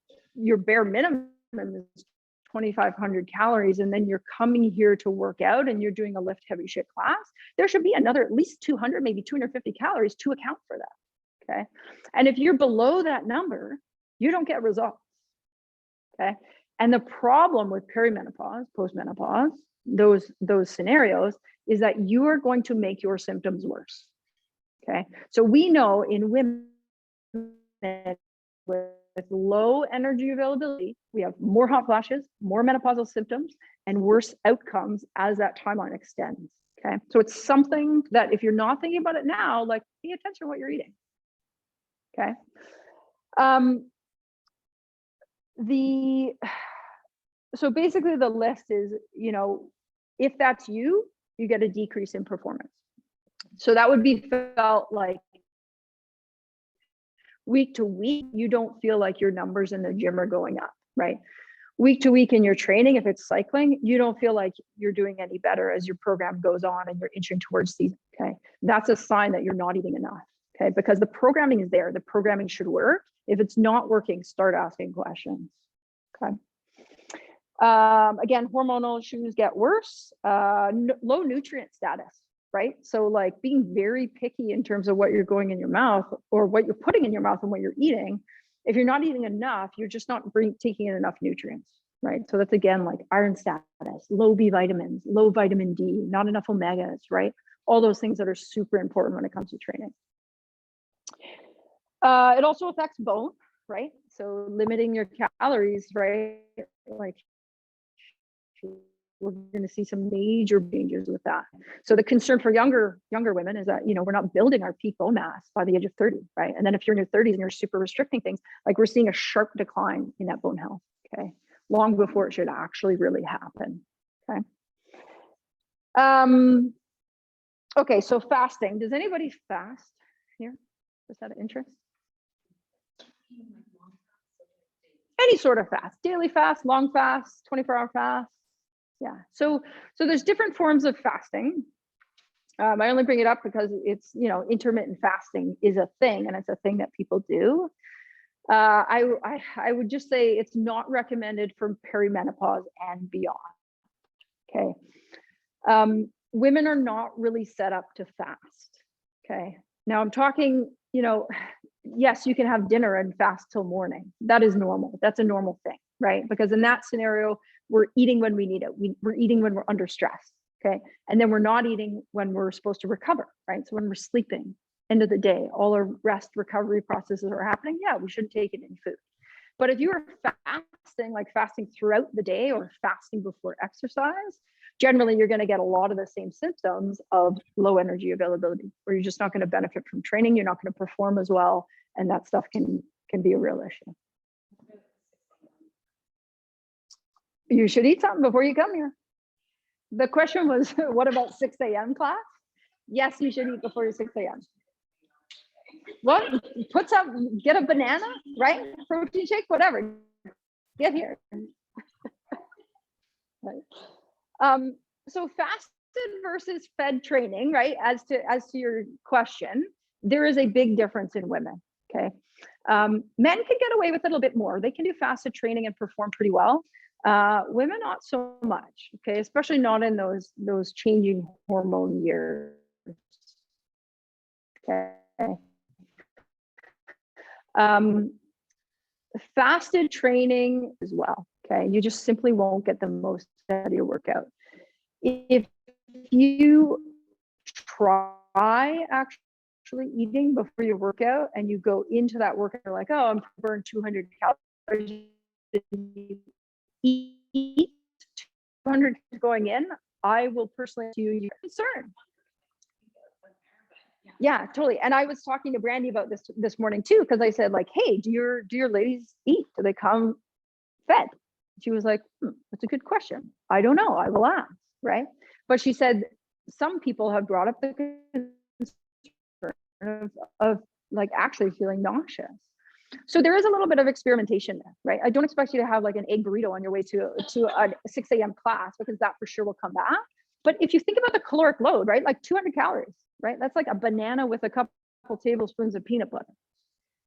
bare minimum is 2,500 calories, and then you're coming here to work out and you're doing a lift heavy shit class, there should be another at least 200, maybe 250 calories to account for that, okay? And if you're below that number, you don't get results. Okay. And the problem with perimenopause, postmenopause, those scenarios is that you are going to make your symptoms worse. Okay. So we know in women with low energy availability, we have more hot flashes, more menopausal symptoms, and worse outcomes as that timeline extends. Okay. So it's something that if you're not thinking about it now, like pay attention to what you're eating. Okay. So basically the list is, you know, if that's you, you get a decrease in performance. So that would be felt like week to week, you don't feel like your numbers in the gym are going up, right? Week to week in your training, if it's cycling, you don't feel like you're doing any better as your program goes on and you're inching towards season, okay? That's a sign that you're not eating enough, okay? Because the programming is there, the programming should work. If it's not working, start asking questions. Okay. Again, hormonal issues get worse. Low nutrient status, right? So like being very picky in terms of what you're going in your mouth or what you're putting in your mouth and what you're eating. If you're not eating enough, you're just not taking in enough nutrients, right? So that's again like iron status, low B vitamins, low vitamin D, not enough omegas, right? All those things that are super important when it comes to training. It also affects bone, right? So limiting your calories, right? Like we're going to see some major changes with that. So the concern for younger women is that, you know, we're not building our peak bone mass by the age of 30, right? And then if you're in your 30s and you're super restricting things, like we're seeing a sharp decline in that bone health, okay? Long before it should actually really happen, okay? Okay, so fasting. Does anybody fast here? Is that an interest? Any sort of fast, daily fast, long fast, 24-hour fast. Yeah, so there's different forms of fasting. I only bring it up because it's, you know, intermittent fasting is a thing, and it's a thing that people do. I would just say it's not recommended for perimenopause and beyond. Okay, women are not really set up to fast. Okay, now I'm talking, you know, yes, you can have dinner and fast till morning. That is normal. That's a normal thing, right? Because in that scenario, we're eating when we need it. We're eating when we're under stress, okay? And then we're not eating when we're supposed to recover, right? So when we're sleeping, end of the day, all our rest recovery processes are happening. Yeah, we shouldn't take it in food. But if you are fasting, like fasting throughout the day or fasting before exercise, generally you're going to get a lot of the same symptoms of low energy availability, where you're just not going to benefit from training. You're not going to perform as well. And that stuff can be a real issue. You should eat something before you come here. The question was, what about 6 a.m. class? Yes, you should eat before your 6 a.m. What? Put some, get a banana, right? Protein shake, whatever. Get here. Right. So fasted versus fed training, right? As to your question, there is a big difference in women. Okay. Men can get away with it a little bit more. They can do fasted training and perform pretty well. Women, not so much. Okay. Especially not in those changing hormone years. Okay. Fasted training as well. Okay. You just simply won't get the most out of your workout. If you try actually eating before your workout, and you go into that workout, you're like, oh, I'm burning 200 calories. Eat 200 going in, I will personally do your concern. Yeah, totally. And I was talking to Brandy about this morning too, because I said, like, hey, do your ladies eat? Do they come fed? She was like, that's a good question. I don't know. I will ask, right? But she said some people have brought up the concern of like actually feeling nauseous. So there is a little bit of experimentation there, right? I don't expect you to have like an egg burrito on your way to a 6 a.m. class, because that for sure will come back. But if you think about the caloric load, right? Like 200 calories, right? That's like a banana with a couple tablespoons of peanut butter,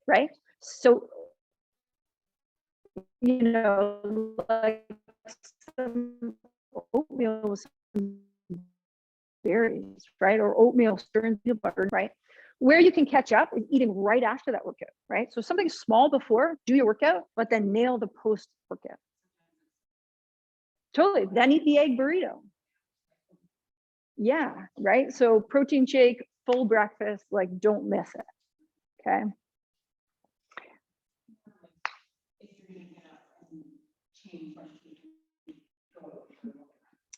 right? So, you know, like some oatmeal with some berries, right? Or oatmeal stirred in peanut butter, right? Where you can catch up is eating right after that workout, right? So something small before, do your workout, but then nail the post workout. Totally. Then eat the egg burrito. Yeah, right. So protein shake, full breakfast, like don't miss it. Okay.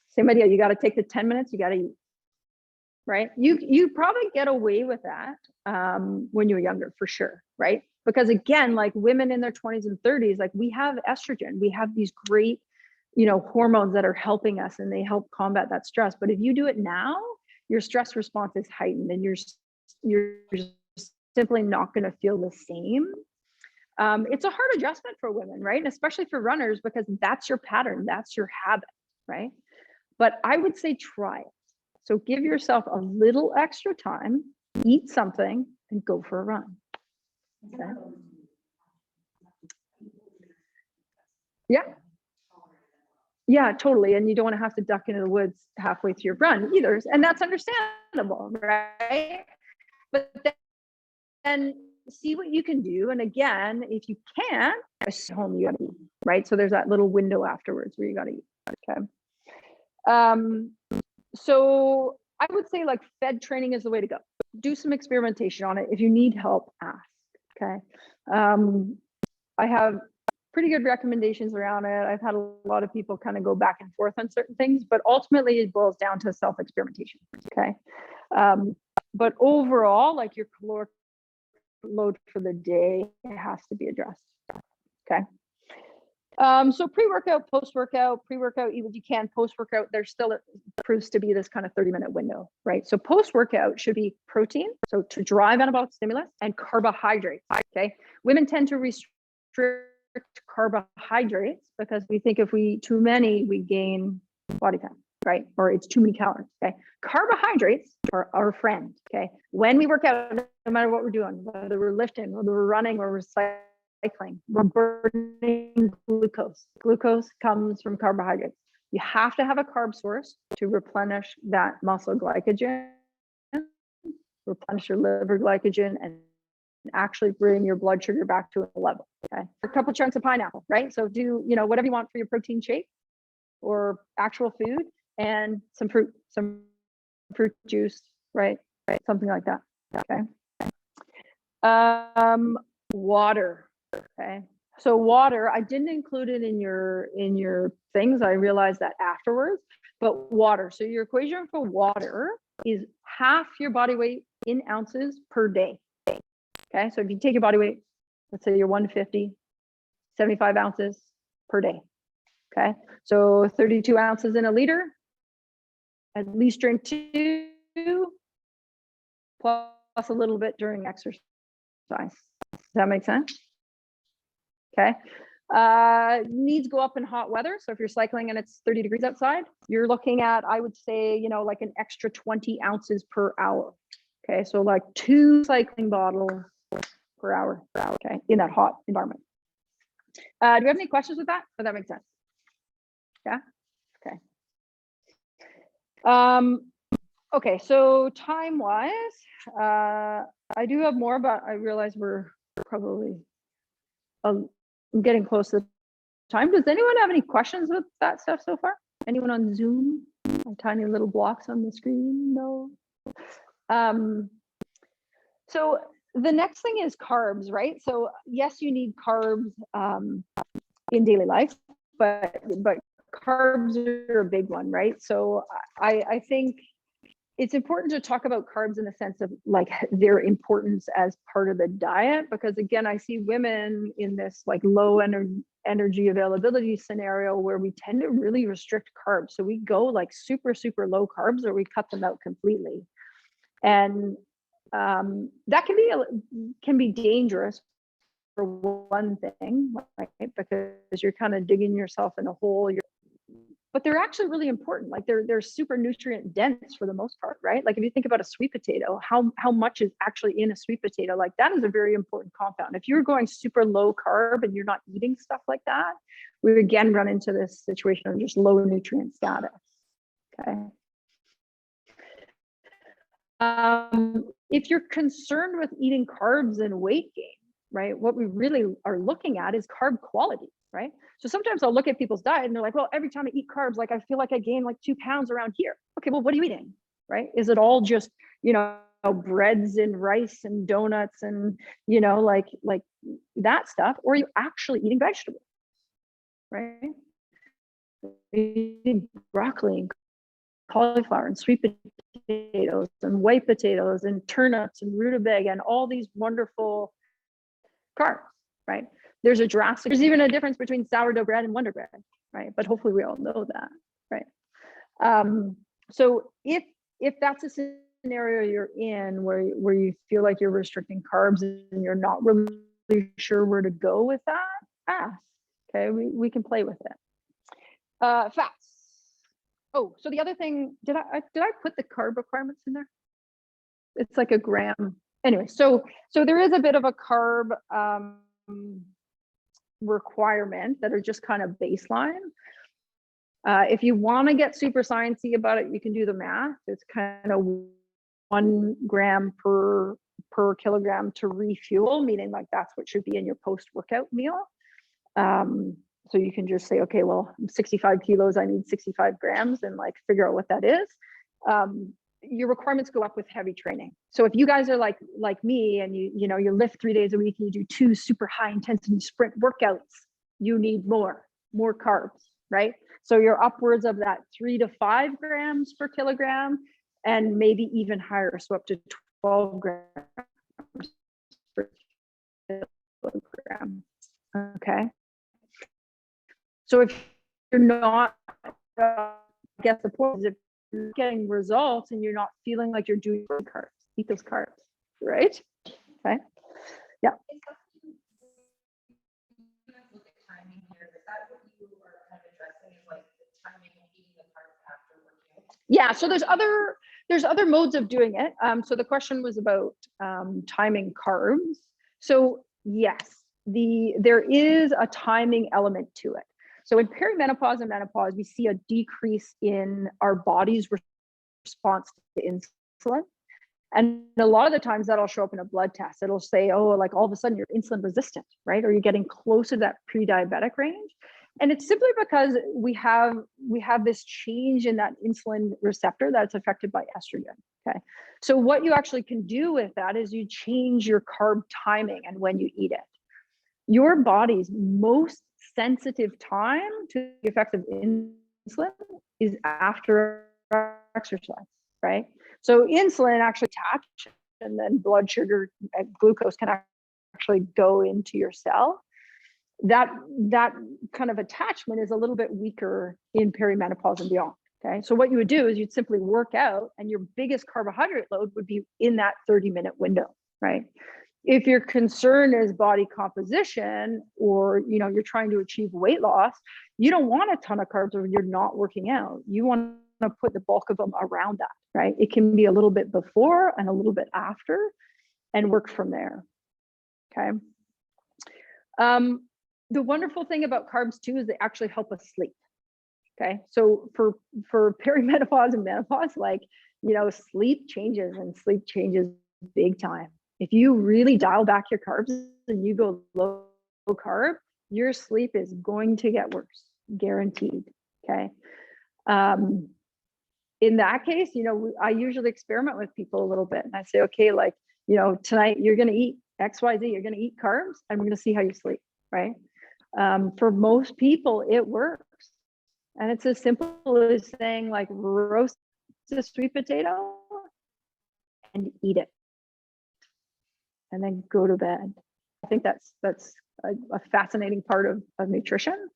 Same idea. You got to take the 10 minutes, you got to eat. Right. You probably get away with that when you're younger, for sure. Right. Because again, like women in their 20s and 30s, like we have estrogen, we have these great, you know, hormones that are helping us and they help combat that stress. But if you do it now, your stress response is heightened and you're simply not going to feel the same. It's a hard adjustment for women, right? And especially for runners, because that's your pattern, that's your habit, right? But I would say try it. So give yourself a little extra time, eat something, and go for a run. Okay. Yeah. Yeah, totally. And you don't want to have to duck into the woods halfway through your run either. And that's understandable, right? But then see what you can do. And again, if you can't, at home, you gotta eat, right? So there's that little window afterwards where you gotta eat. Okay. So I would say like fed training is the way to go. Do some experimentation on it. If you need help, ask. Okay. I have pretty good recommendations around it. I've had a lot of people kind of go back and forth on certain things, but ultimately it boils down to self-experimentation. Okay. But overall, like your caloric load for the day, it has to be addressed. Okay. So pre-workout, post-workout, pre-workout, eat what you can, post-workout, there's still proves to be this kind of 30-minute window, right? So post-workout should be protein, so to drive anabolic stimulus, and carbohydrates, okay? Women tend to restrict carbohydrates because we think if we eat too many, we gain body fat, right? Or it's too many calories, okay? Carbohydrates are our friend, okay? When we work out, no matter what we're doing, whether we're lifting, whether we're running, or we're cycling, we're burning glucose. Glucose comes from carbohydrates. You have to have a carb source to replenish that muscle glycogen, replenish your liver glycogen, and actually bring your blood sugar back to a level. Okay, a couple chunks of pineapple, right? So do, you know, whatever you want for your protein shake or actual food, and some fruit juice, right? Something like that. Okay. Water. Okay. So water, I didn't include it in your things. I realized that afterwards, but water. So your equation for water is half your body weight in ounces per day. Okay. So if you take your body weight, let's say you're 150, 75 ounces per day. Okay. So 32 ounces in a liter, at least drink 2 plus a little bit during exercise. Does that make sense? Okay. Needs go up in hot weather. So if you're cycling and it's 30 degrees outside, you're looking at, I would say, you know, like an extra 20 ounces per hour. Okay. So like 2 cycling bottles per hour. Okay. In that hot environment. Do we have any questions with that? Oh, that makes sense. Yeah. Okay. Okay. So time wise, I do have more, but I realize we're probably getting close to the time. Does anyone have any questions with that stuff so far? Anyone on Zoom? My tiny little blocks on the screen? No. So the next thing is carbs, right? So yes, you need carbs in daily life, but carbs are a big one, right? So I think it's important to talk about carbs in the sense of like their importance as part of the diet, because again, I see women in this like low energy availability scenario where we tend to really restrict carbs. So we go like super low carbs, or we cut them out completely. And that can be dangerous for one thing, right? Because you're kind of digging yourself in a hole. But they're actually really important. Like they're super nutrient dense for the most part, right? Like if you think about a sweet potato, how much is actually in a sweet potato? Like that is a very important compound. If you're going super low carb and you're not eating stuff like that, we again run into this situation of just low nutrient status. Okay. If you're concerned with eating carbs and weight gain, right, what we really are looking at is carb quality, right? So sometimes I'll look at people's diet and they're like, well, every time I eat carbs, like I feel like I gain like 2 pounds around here. Okay, well, what are you eating, right? Is it all just, breads and rice and donuts and, like that stuff? Or are you actually eating vegetables, right? Eating broccoli and cauliflower and sweet potatoes and white potatoes and turnips and rutabaga and all these wonderful carbs, right? There's even a difference between sourdough bread and Wonder Bread, right? But hopefully we all know that, right? So if that's a scenario you're in where you feel like you're restricting carbs and you're not really sure where to go with that, ask. Okay, we can play with it. Fats. Oh, so the other thing, did I put the carb requirements in there? It's like a gram. Anyway, so there is a bit of a carb requirement that are just kind of baseline. If you want to get super sciencey about it, you can do the math. It's kind of 1 gram per kilogram to refuel, meaning like that's what should be in your post-workout meal. So you can just say, okay, well, I'm 65 kilos, I need 65 grams, and like figure out what that is. Your requirements go up with heavy training. So if you guys are like me and you lift 3 days a week and you do 2 super high intensity sprint workouts, you need more carbs, right? So you're upwards of that 3 to 5 grams per kilogram, and maybe even higher, so up to 12 grams per kilogram. Okay. So if you're not, I guess the point is if you're getting results and you're not feeling like you're doing carbs, eat those carbs, right? Okay. Yeah. Yeah, so there's other modes of doing it. So the question was about timing carbs. So yes, there is a timing element to it. So in perimenopause and menopause, we see a decrease in our body's response to insulin. And a lot of the times that'll show up in a blood test. It'll say, oh, like all of a sudden you're insulin resistant, right? Or you're getting close to that pre-diabetic range. And it's simply because we have this change in that insulin receptor that's affected by estrogen. Okay. So what you actually can do with that is you change your carb timing and when you eat it. Your body's most sensitive time to the effects of insulin is after exercise, right? So insulin actually attaches, and then blood sugar, glucose can actually go into your cell. That kind of attachment is a little bit weaker in perimenopause and beyond. Okay, so what you would do is you'd simply work out, and your biggest carbohydrate load would be in that 30-minute window, right? If your concern is body composition, or you're trying to achieve weight loss, you don't want a ton of carbs or you're not working out. You want to put the bulk of them around that, right? It can be a little bit before and a little bit after, and work from there. Okay. The wonderful thing about carbs too is they actually help us sleep. Okay, so for perimenopause and menopause, sleep changes big time. If you really dial back your carbs and you go low carb, your sleep is going to get worse, guaranteed. Okay. in that case, I usually experiment with people a little bit, and I say, okay, like, tonight you're going to eat XYZ, you're going to eat carbs, and we're going to see how you sleep, right? For most people, it works. And it's as simple as saying, like, roast a sweet potato and eat it, and then go to bed. I think that's a fascinating part of nutrition.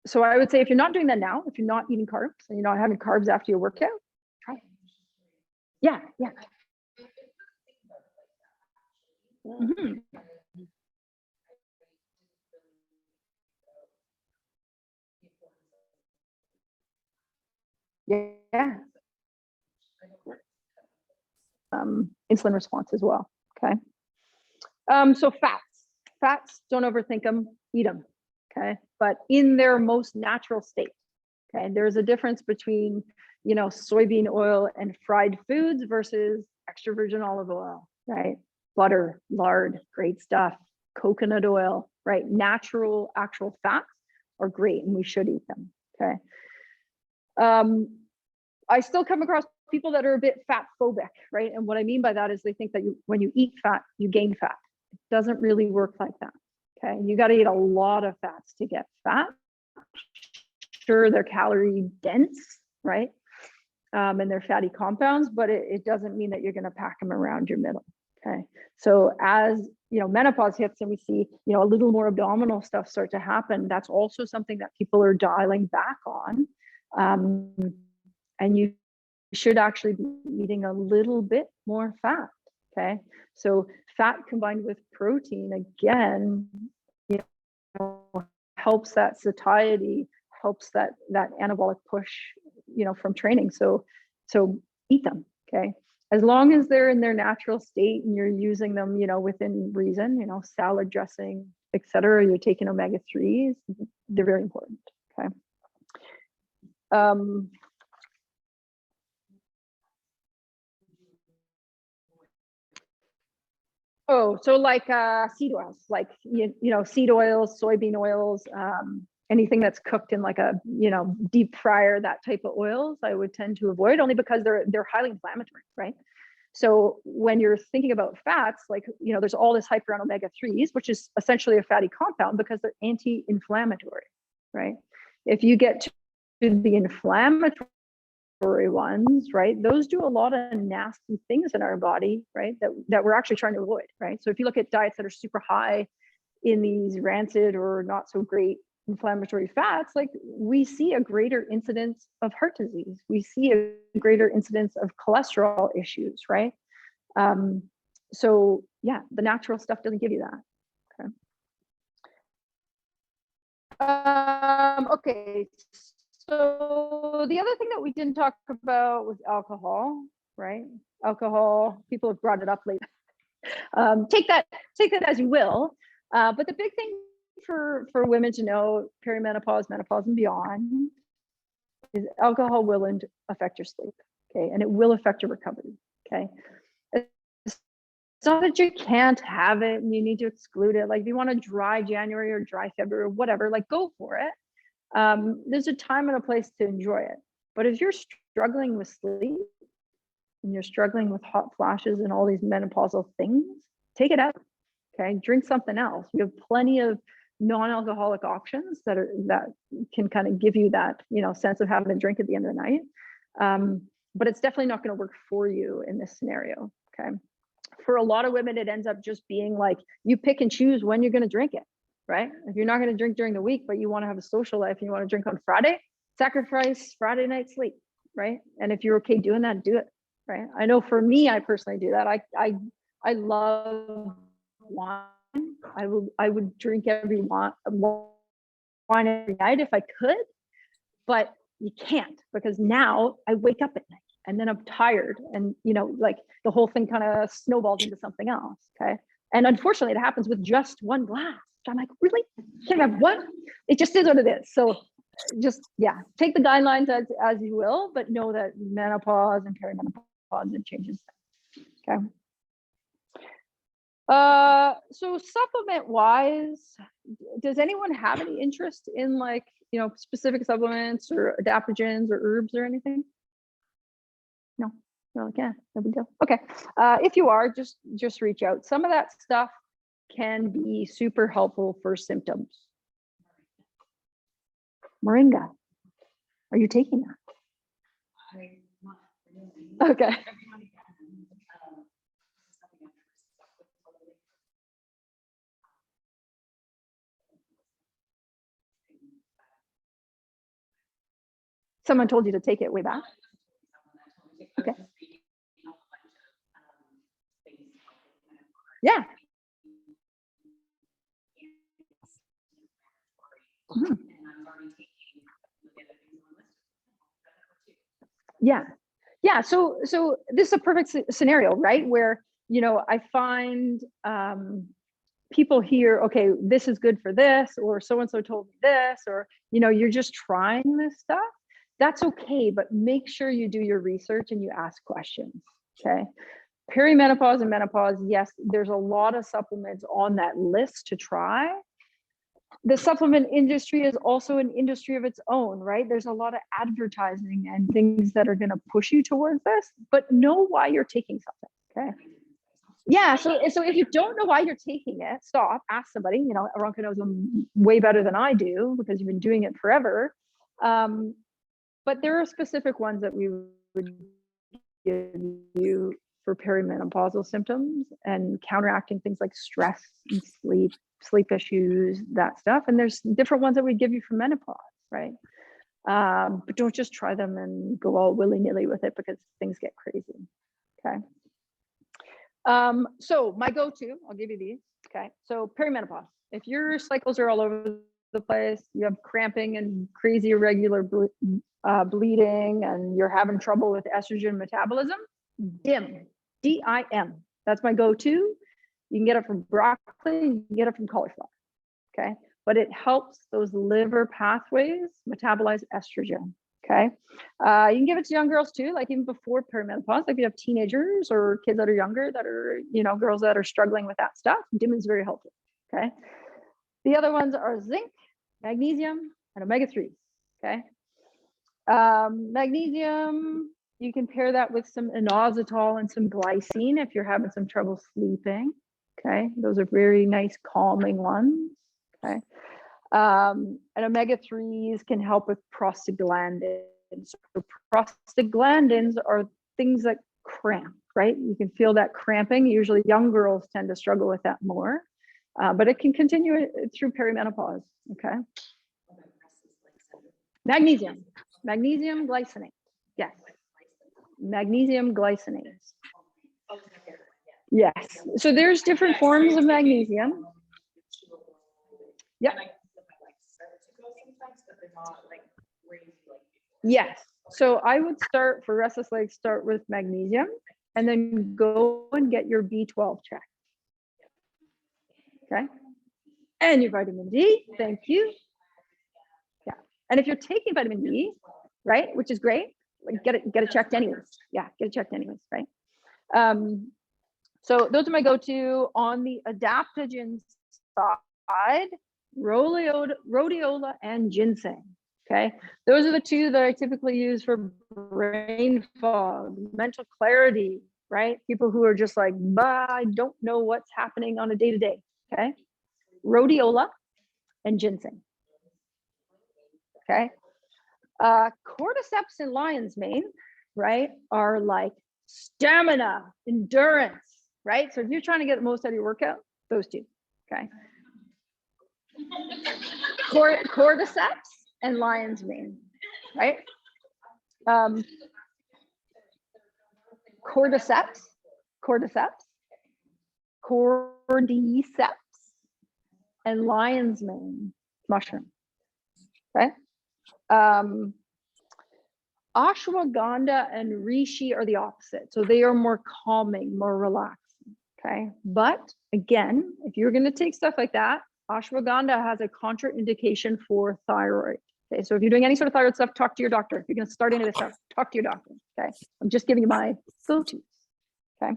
So I would say, if you're not doing that now, if you're not eating carbs and you're not having carbs after your workout, try it. Yeah. Mm-hmm. Yeah. Insulin response as well. Okay. So fats, don't overthink them, eat them. Okay. But in their most natural state. Okay. There's a difference between, soybean oil and fried foods versus extra virgin olive oil, right? Butter, lard, great stuff. Coconut oil, right? Natural, actual fats are great, and we should eat them. Okay. I still come across people that are a bit fat phobic, right? And what I mean by that is they think that when you eat fat, you gain fat. It doesn't really work like that. Okay. You got to eat a lot of fats to get fat. Sure, they're calorie dense, right? And they're fatty compounds, but it doesn't mean that you're going to pack them around your middle. Okay. So as menopause hits and we see, a little more abdominal stuff start to happen, that's also something that people are dialing back on. And you should actually be eating a little bit more fat. Okay. So fat combined with protein, again, helps that satiety, helps that anabolic push, from training. So eat them. Okay. As long as they're in their natural state and you're using them, within reason, salad dressing, etc. You're taking omega-3s, they're very important. Okay. So like seed oils, like seed oils, soybean oils, anything that's cooked in like a deep fryer, that type of oils, I would tend to avoid, only because they're highly inflammatory, right? So when you're thinking about fats, like there's all this hype around omega-3s, which is essentially a fatty compound because they're anti-inflammatory, right? If you get to the inflammatory ones, right, those do a lot of nasty things in our body, right, that we're actually trying to avoid, right? So if you look at diets that are super high in these rancid or not so great inflammatory fats, like, we see a greater incidence of heart disease, we see a greater incidence of cholesterol issues, right? So yeah, the natural stuff doesn't give you that. Okay. Okay. So the other thing that we didn't talk about was alcohol, right? Alcohol, people have brought it up lately. Take that as you will. But the big thing for women to know, perimenopause, menopause, and beyond, is alcohol will affect your sleep, okay? And it will affect your recovery, okay? It's not that you can't have it and you need to exclude it. Like, if you want a dry January or dry February or whatever, like, go for it. There's a time and a place to enjoy it. But if you're struggling with sleep and you're struggling with hot flashes and all these menopausal things, take it out. Okay, drink something else. You have plenty of non-alcoholic options that can kind of give you that sense of having a drink at the end of the night. But it's definitely not going to work for you in this scenario. Okay, for a lot of women, it ends up just being like, you pick and choose when you're going to drink it. Right? If you're not going to drink during the week, but you want to have a social life and you want to drink on Friday, sacrifice Friday night sleep, right? And if you're okay doing that, do it, right? I know for me, I personally do that. I love wine. I would drink wine every night if I could, but you can't, because now I wake up at night and then I'm tired, and like, the whole thing kind of snowballs into something else. Okay. And unfortunately, it happens with just one glass. I'm like, really? Can I have one? It just is what it is. So just, yeah, take the guidelines as you will, but know that menopause and perimenopause, it changes. Okay. So supplement wise, does anyone have any interest in, like, you know, specific supplements or adaptogens or herbs or anything? No, you're like, yeah, no big deal. Okay, if you are, just reach out. Some of that stuff can be super helpful for symptoms. Moringa, are you taking that? Okay. Someone told you to take it way back? Okay. Yeah. Mhm. Yeah. Yeah. So this is a perfect scenario, right? Where, you know, I find people hear, okay, this is good for this, or so-and-so told me this, or, you know, you're just trying this stuff. That's okay, but make sure you do your research and you ask questions, okay? Perimenopause and menopause, yes, there's a lot of supplements on that list to try. The supplement industry is also an industry of its own, right? There's a lot of advertising and things that are going to push you towards this, but know why you're taking something, okay? Yeah, so if you don't know why you're taking it, stop, ask somebody. You know, Aronka knows them way better than I do because you've been doing it forever. But there are specific ones that we would give you for perimenopausal symptoms and counteracting things like stress and sleep issues, that stuff. And there's different ones that we give you for menopause, right? But don't just try them and go all willy-nilly with it because things get crazy, okay? So my go-to, I'll give you these, okay? So perimenopause, if your cycles are all over the place, you have cramping and crazy irregular bleeding, and you're having trouble with estrogen metabolism, DIM, D-I-M, that's my go-to. You can get it from broccoli, you can get it from cauliflower, okay? But it helps those liver pathways metabolize estrogen. Okay. You can give it to young girls too, like even before perimenopause, like if you have teenagers or kids that are younger that are, you know, girls that are struggling with that stuff, DIM is very helpful. Okay. The other ones are zinc, magnesium, and omega-3. Okay. Magnesium, you can pair that with some inositol and some glycine if you're having some trouble sleeping. Okay. Those are very nice calming ones. Okay. And omega-3s can help with prostaglandins. So prostaglandins are things that cramp, right? You can feel that cramping. Usually young girls tend to struggle with that more, but it can continue through perimenopause, okay? Magnesium glycinate, yes. Magnesium glycinate. Yes, so there's different forms of magnesium. Yep. Yes. So I would start for restless legs, start with magnesium and then go and get your B12 checked. Okay. And your vitamin D. Thank you. Yeah. And if you're taking vitamin D, right, which is great, like get it checked anyways. Yeah, get it checked anyways, right? So those are my go-to. On the adaptogen side, rhodiola and ginseng. Okay, those are the two that I typically use for brain fog, mental clarity, right? People who are just like, bah, I don't know what's happening on a day-to-day. Okay, rhodiola and ginseng. Okay, cordyceps and lion's mane, right, are like stamina, endurance, right? So if you're trying to get the most out of your workout, those two. Okay, cordyceps and lion's mane, right? Cordyceps, and lion's mane mushroom, okay? Ashwagandha and reishi are the opposite. So they are more calming, more relaxing, okay? But again, if you're gonna take stuff like that, ashwagandha has a contraindication for thyroid. Okay, so if you're doing any sort of thyroid stuff, talk to your doctor. If you're going to start any of this stuff, talk to your doctor. Okay, I'm just giving you my go-tos. Okay,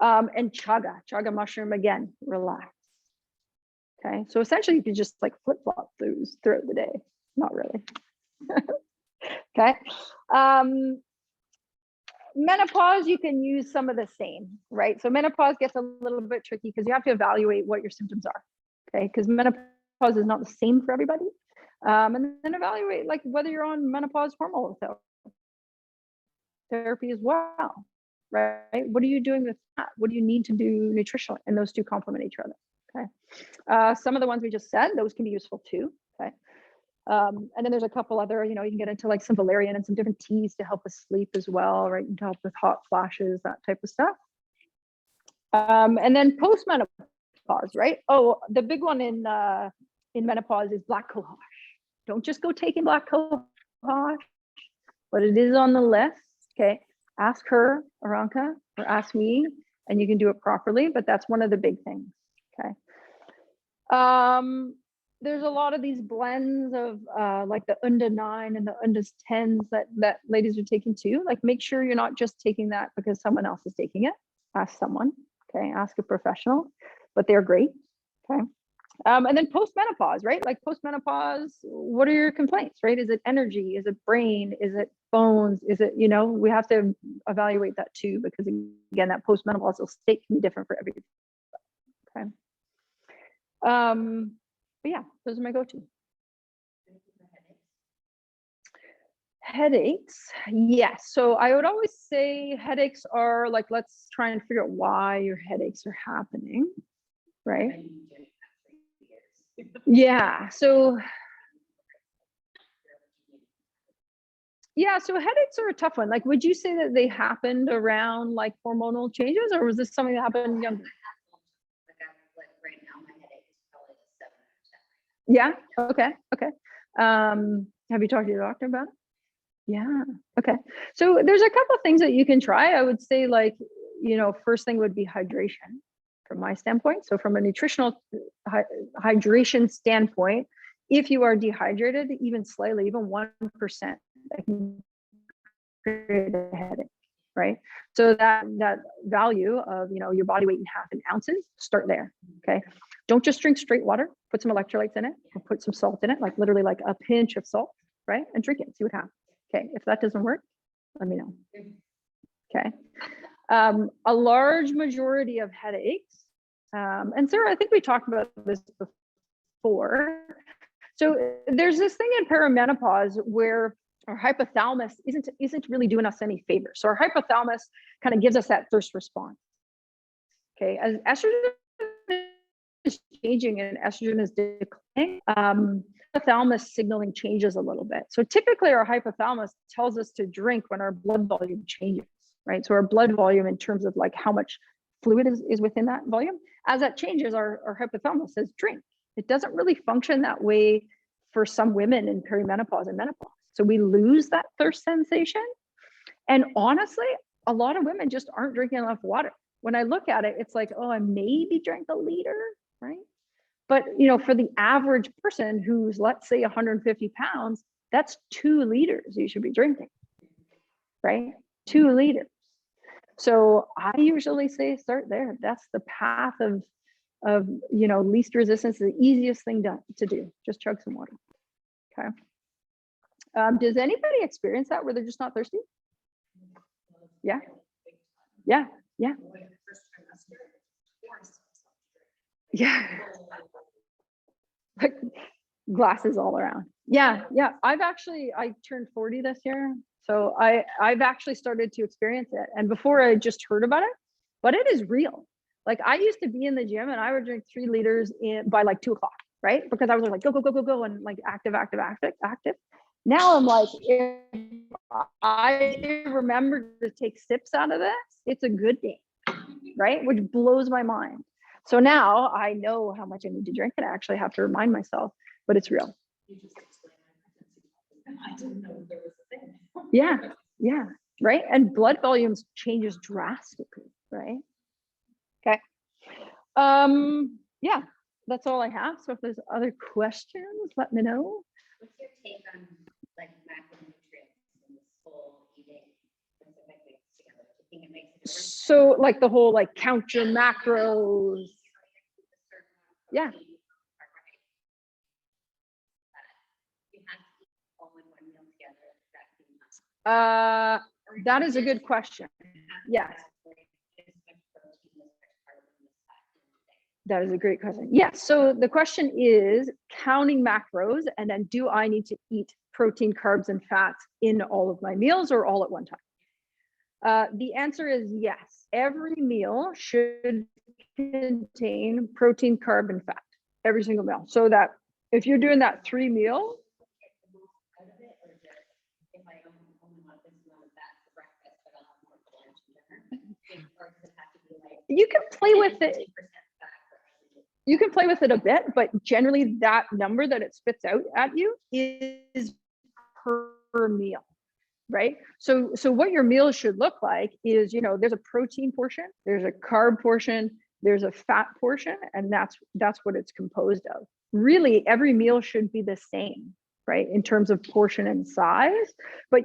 and chaga mushroom again, relax. Okay, so essentially you can just like flip-flop those throughout the day. not really. Okay. Menopause, you can use some of the same, right? So menopause gets a little bit tricky because you have to evaluate what your symptoms are, okay? Because menopause is not the same for everybody. And then evaluate like whether you're on menopause hormone therapy as well, right? What are you doing with that? What do you need to do nutritionally? And those two complement each other, okay? Some of the ones we just said, those can be useful too, okay? And then there's a couple other, you can get into like some valerian and some different teas to help with sleep as well, right? And to help with hot flashes, that type of stuff. And then post-menopause, right? Oh, the big one in menopause is black cohosh. Don't just go taking black cohosh, but it is on the list, okay? Ask her, Aranka, or ask me, and you can do it properly, but that's one of the big things, okay? There's a lot of these blends of like the Unda 9 and the Undas 10s that ladies are taking too. Like make sure you're not just taking that because someone else is taking it. Ask someone, okay? Ask a professional, but they're great, okay? And then post-menopause, right? Like post-menopause, what are your complaints, right? Is it energy? Is it brain? Is it bones? Is it, we have to evaluate that too, because again, that post-menopausal state can be different for everybody, okay? But yeah, those are my go-to. Headaches, yes. So I would always say headaches are like, let's try and figure out why your headaches are happening, right? Yeah, so headaches are a tough one. Like, would you say that they happened around like hormonal changes, or was this something that happened younger? Yeah. Okay. Have you talked to your doctor about it? Yeah. Okay. So there's a couple of things that you can try. I would say like, first thing would be hydration from my standpoint. So from a nutritional hydration standpoint, if you are dehydrated, even slightly, even 1%, that can create a headache, right? So that value of, your body weight in half in ounces, start there, okay? Don't just drink straight water, put some electrolytes in it, or put some salt in it, like literally like a pinch of salt, right? And drink it, see what happens. Okay, if that doesn't work, let me know. Okay. A large majority of headaches, and Sarah, I think we talked about this before. So there's this thing in perimenopause where our hypothalamus isn't really doing us any favors. So our hypothalamus kind of gives us that thirst response. Okay, as estrogen is changing and estrogen is declining, hypothalamus signaling changes a little bit. So typically our hypothalamus tells us to drink when our blood volume changes, right? So our blood volume in terms of like how much fluid is within that volume, as that changes, our hypothalamus says drink. It doesn't really function that way for some women in perimenopause and menopause. So we lose that thirst sensation. And honestly, a lot of women just aren't drinking enough water. When I look at it, it's like, oh, I maybe drank a liter, right? But, for the average person who's, let's say 150 pounds, that's 2 liters you should be drinking, right? 2 liters. So I usually say start there. That's the path of least resistance, the easiest thing to do. Just chug some water. Okay. Does anybody experience that where they're just not thirsty? Yeah. Yeah. Yeah. Yeah. Like glasses all around. Yeah. I turned 40 this year. So I've actually started to experience it. And before I just heard about it, but it is real. Like I used to be in the gym and I would drink 3 liters by like 2 o'clock, right? Because I was like, go, and like active. Now I'm like, if I remember to take sips out of this, it's a good day, right? Which blows my mind. So now I know how much I need to drink and I actually have to remind myself, but it's real. I didn't know there was a thing. Yeah, right? And blood volumes changes drastically, right? Okay. Yeah, that's all I have. So if there's other questions, let me know. What's your take on like macronutrients and this whole eating specifically together? Do you think it makes a difference? So like the whole like count your macros. Yeah. have to eat all in one meal together, that can be That is a good question. Yes. That is a great question. Yes. So the question is counting macros, and then do I need to eat protein, carbs, and fats in all of my meals or all at one time? The answer is yes. Every meal should contain protein, carb, and fat. Every single meal. So that if you're doing that 3 meal, you can play with it. You can play with it a bit, but generally that number that it spits out at you is per meal, right? So what your meal should look like is, there's a protein portion, there's a carb portion, there's a fat portion, and that's what it's composed of. Really, every meal should be the same, right, in terms of portion and size. But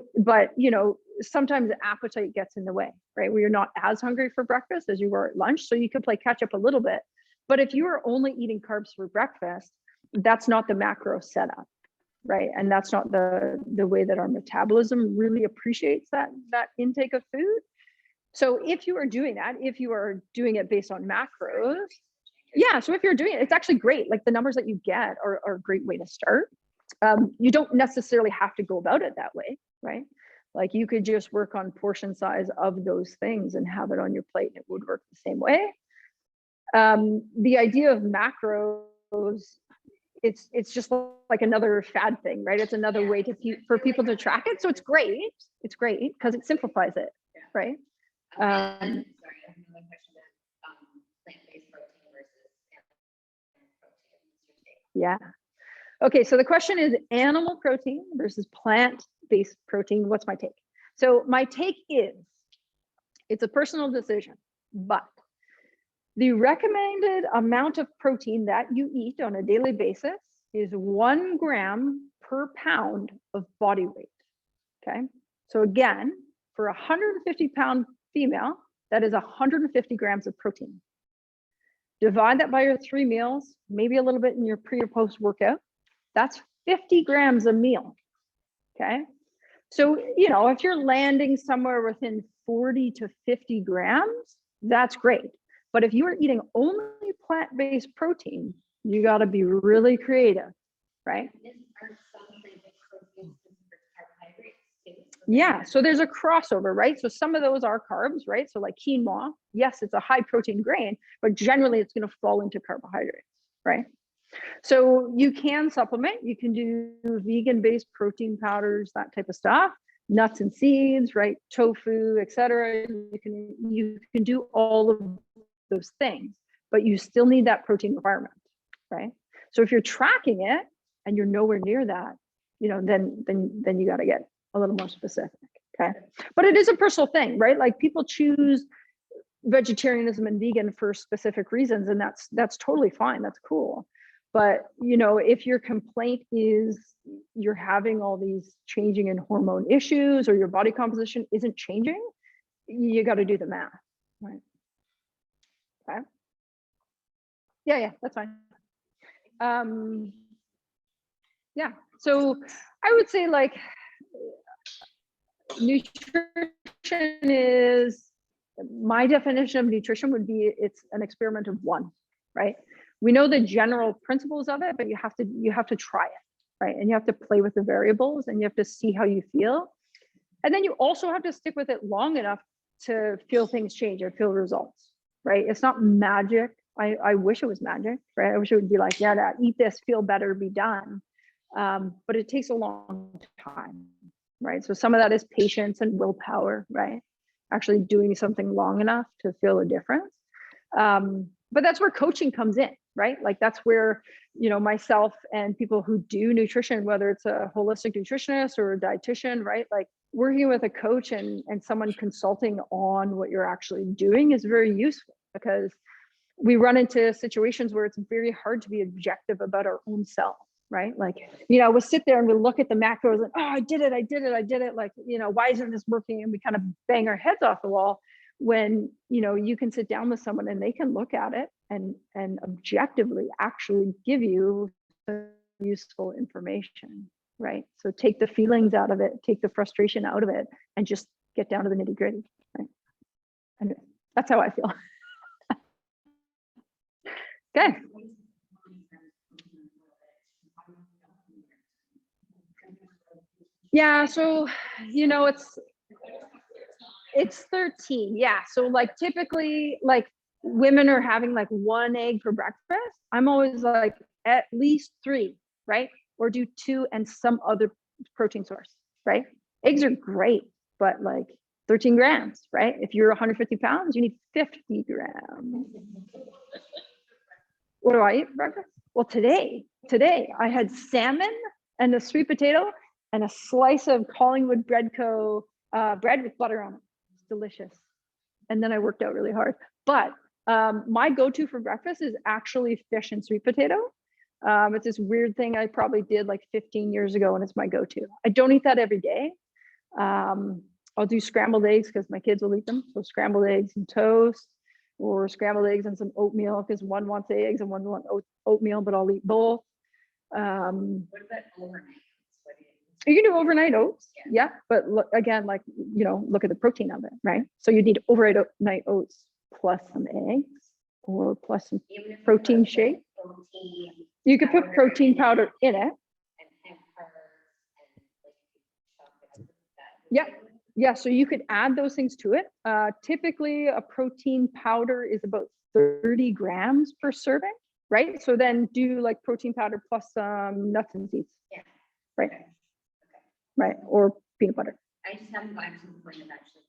sometimes appetite gets in the way, right? Where you're not as hungry for breakfast as you were at lunch, so you could play catch up a little bit. But if you are only eating carbs for breakfast, that's not the macro setup, right? And that's not the way that our metabolism really appreciates that intake of food. So if you are doing that, if you are doing it based on macros, yeah. So if you're doing it, it's actually great. Like the numbers that you get are a great way to start. You don't necessarily have to go about it that way, right? Like you could just work on portion size of those things and have it on your plate, and it would work the same way. The idea of macros, it's just like another fad thing, right? It's another way for people to track it. So it's great. It's great because it simplifies it, right? Sorry, I have another question about plant-based protein versus protein. Yeah. Okay, so the question is animal protein versus plant-based protein. What's my take? So my take is it's a personal decision, but the recommended amount of protein that you eat on a daily basis is 1 gram per pound of body weight. Okay. So again, for a 150-pound female, that is 150 grams of protein. Divide that by your 3 meals, maybe a little bit in your pre or post workout. That's 50 grams a meal. Okay. So, if you're landing somewhere within 40 to 50 grams, that's great. But if you are eating only plant-based protein, you got to be really creative, right? Yeah, so there's a crossover, right? So some of those are carbs, right? So like quinoa, yes, it's a high protein grain, but generally it's going to fall into carbohydrates, right? So you can supplement, you can do vegan-based protein powders, that type of stuff, nuts and seeds, right? Tofu, etc. You can do all of those things, but you still need that protein requirement, right? So if you're tracking it and you're nowhere near that, then you got to get a little more specific, okay? But it is a personal thing, right? Like people choose vegetarianism and vegan for specific reasons, and that's totally fine. That's cool. But if your complaint is you're having all these changing in hormone issues or your body composition isn't changing, you got to do the math, right? Okay. Yeah, that's fine. Yeah, so I would say like nutrition is, my definition of nutrition would be it's an experiment of one, right? We know the general principles of it, but you have to try it, right? And you have to play with the variables and you have to see how you feel. And then you also have to stick with it long enough to feel things change or feel results, right? It's not magic. I wish it was magic, right? I wish it would be like, yeah, eat this, feel better, be done. But it takes a long time, right? So some of that is patience and willpower, right? Actually doing something long enough to feel a difference. But that's where coaching comes in, right? Like that's where, myself and people who do nutrition, whether it's a holistic nutritionist or a dietitian, right? Like working with a coach and someone consulting on what you're actually doing is very useful, because we run into situations where it's very hard to be objective about our own self, right? Like, we'll sit there and we'll look at the macros and, oh, I did it. Like, why isn't this working? And we kind of bang our heads off the wall when, you can sit down with someone and they can look at it and objectively actually give you useful information. right? So take the feelings out of it, take the frustration out of it, and just get down to the nitty gritty, right? And that's how I feel. Okay. Yeah, so, you know, it's 13. Yeah. So like typically like women are having like 1 egg for breakfast. I'm always like at least 3, right? Or do 2 and some other protein source, right? Eggs are great, but like 13 grams, right? If you're 150 pounds, you need 50 grams. What do I eat for breakfast? Well, today I had salmon and a sweet potato and a slice of Collingwood Bread Co. Bread with butter on it. It's delicious. And then I worked out really hard. But my go-to for breakfast is actually fish and sweet potato. It's this weird thing I probably did like 15 years ago, and it's my go-to. I don't eat that every day. I'll do scrambled eggs because my kids will eat them. So scrambled eggs and toast, or scrambled eggs and some oatmeal because one wants eggs and one wants oatmeal, but I'll eat both. What about overnight? You can do overnight oats, yeah, but look, again, like, you know, look at the protein of it, right? So you need overnight oats plus some eggs or plus some protein shake. You could put protein powder in it. Yeah, yeah. So you could add those things to it. Typically, a protein powder is about 30 grams per serving, right? So then do like protein powder plus some nuts and seeds. Yeah. Right. Okay. Right. Or peanut butter. I just haven't gotten to the point of actually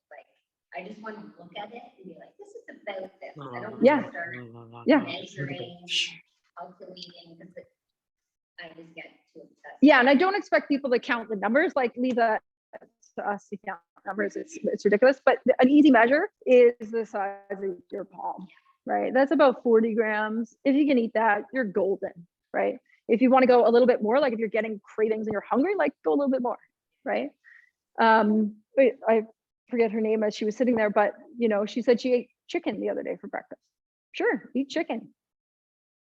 like, I just want to look at it and be like, this is about this. I don't want to start measuring, calculating, because I just get too obsessed. Yeah, and I don't expect people to count the numbers. Like leave that to us to count numbers. It's ridiculous. But an easy measure is the size of your palm, right? That's about 40 grams. If you can eat that, you're golden, right? If you want to go a little bit more, like if you're getting cravings and you're hungry, like go a little bit more, right? But I forget her name as she was sitting there, but you know, she said she ate chicken the other day for breakfast. Sure, eat chicken,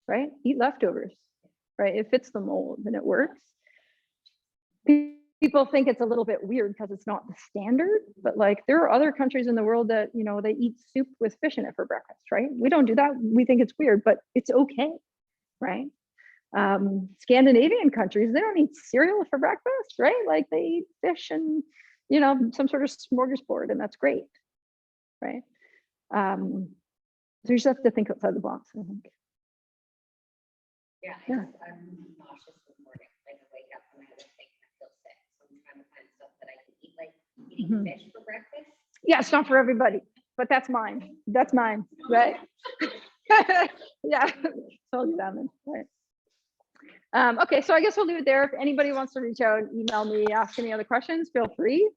right? Eat leftovers, right? It fits the mold and it works. People think it's a little bit weird because it's not the standard, but like there are other countries in the world that, you know, they eat soup with fish in it for breakfast, right? We don't do that. We think it's weird, but it's okay, right? Scandinavian countries, they don't eat cereal for breakfast, right? Like they eat fish and, you know, some sort of smorgasbord, and that's great, right? So you just have to think outside the box, I think. Yeah, I'm nauseous in the morning. Like I wake up and I have a thing, I feel sick. So I'm trying to find stuff that I can eat, like eating fish for breakfast. Yeah, it's not for everybody, but that's mine. That's mine, right? Yeah, totally salmon, right? Okay, so I guess we'll leave it there. If anybody wants to reach out, email me, ask any other questions, feel free.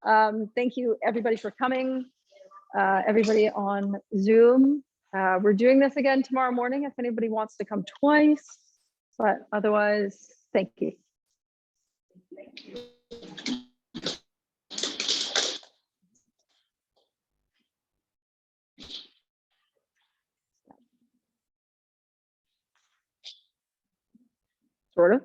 Thank you everybody for coming, everybody on Zoom. We're doing this again tomorrow morning if anybody wants to come twice, but otherwise, thank you. Thank you. Sort of.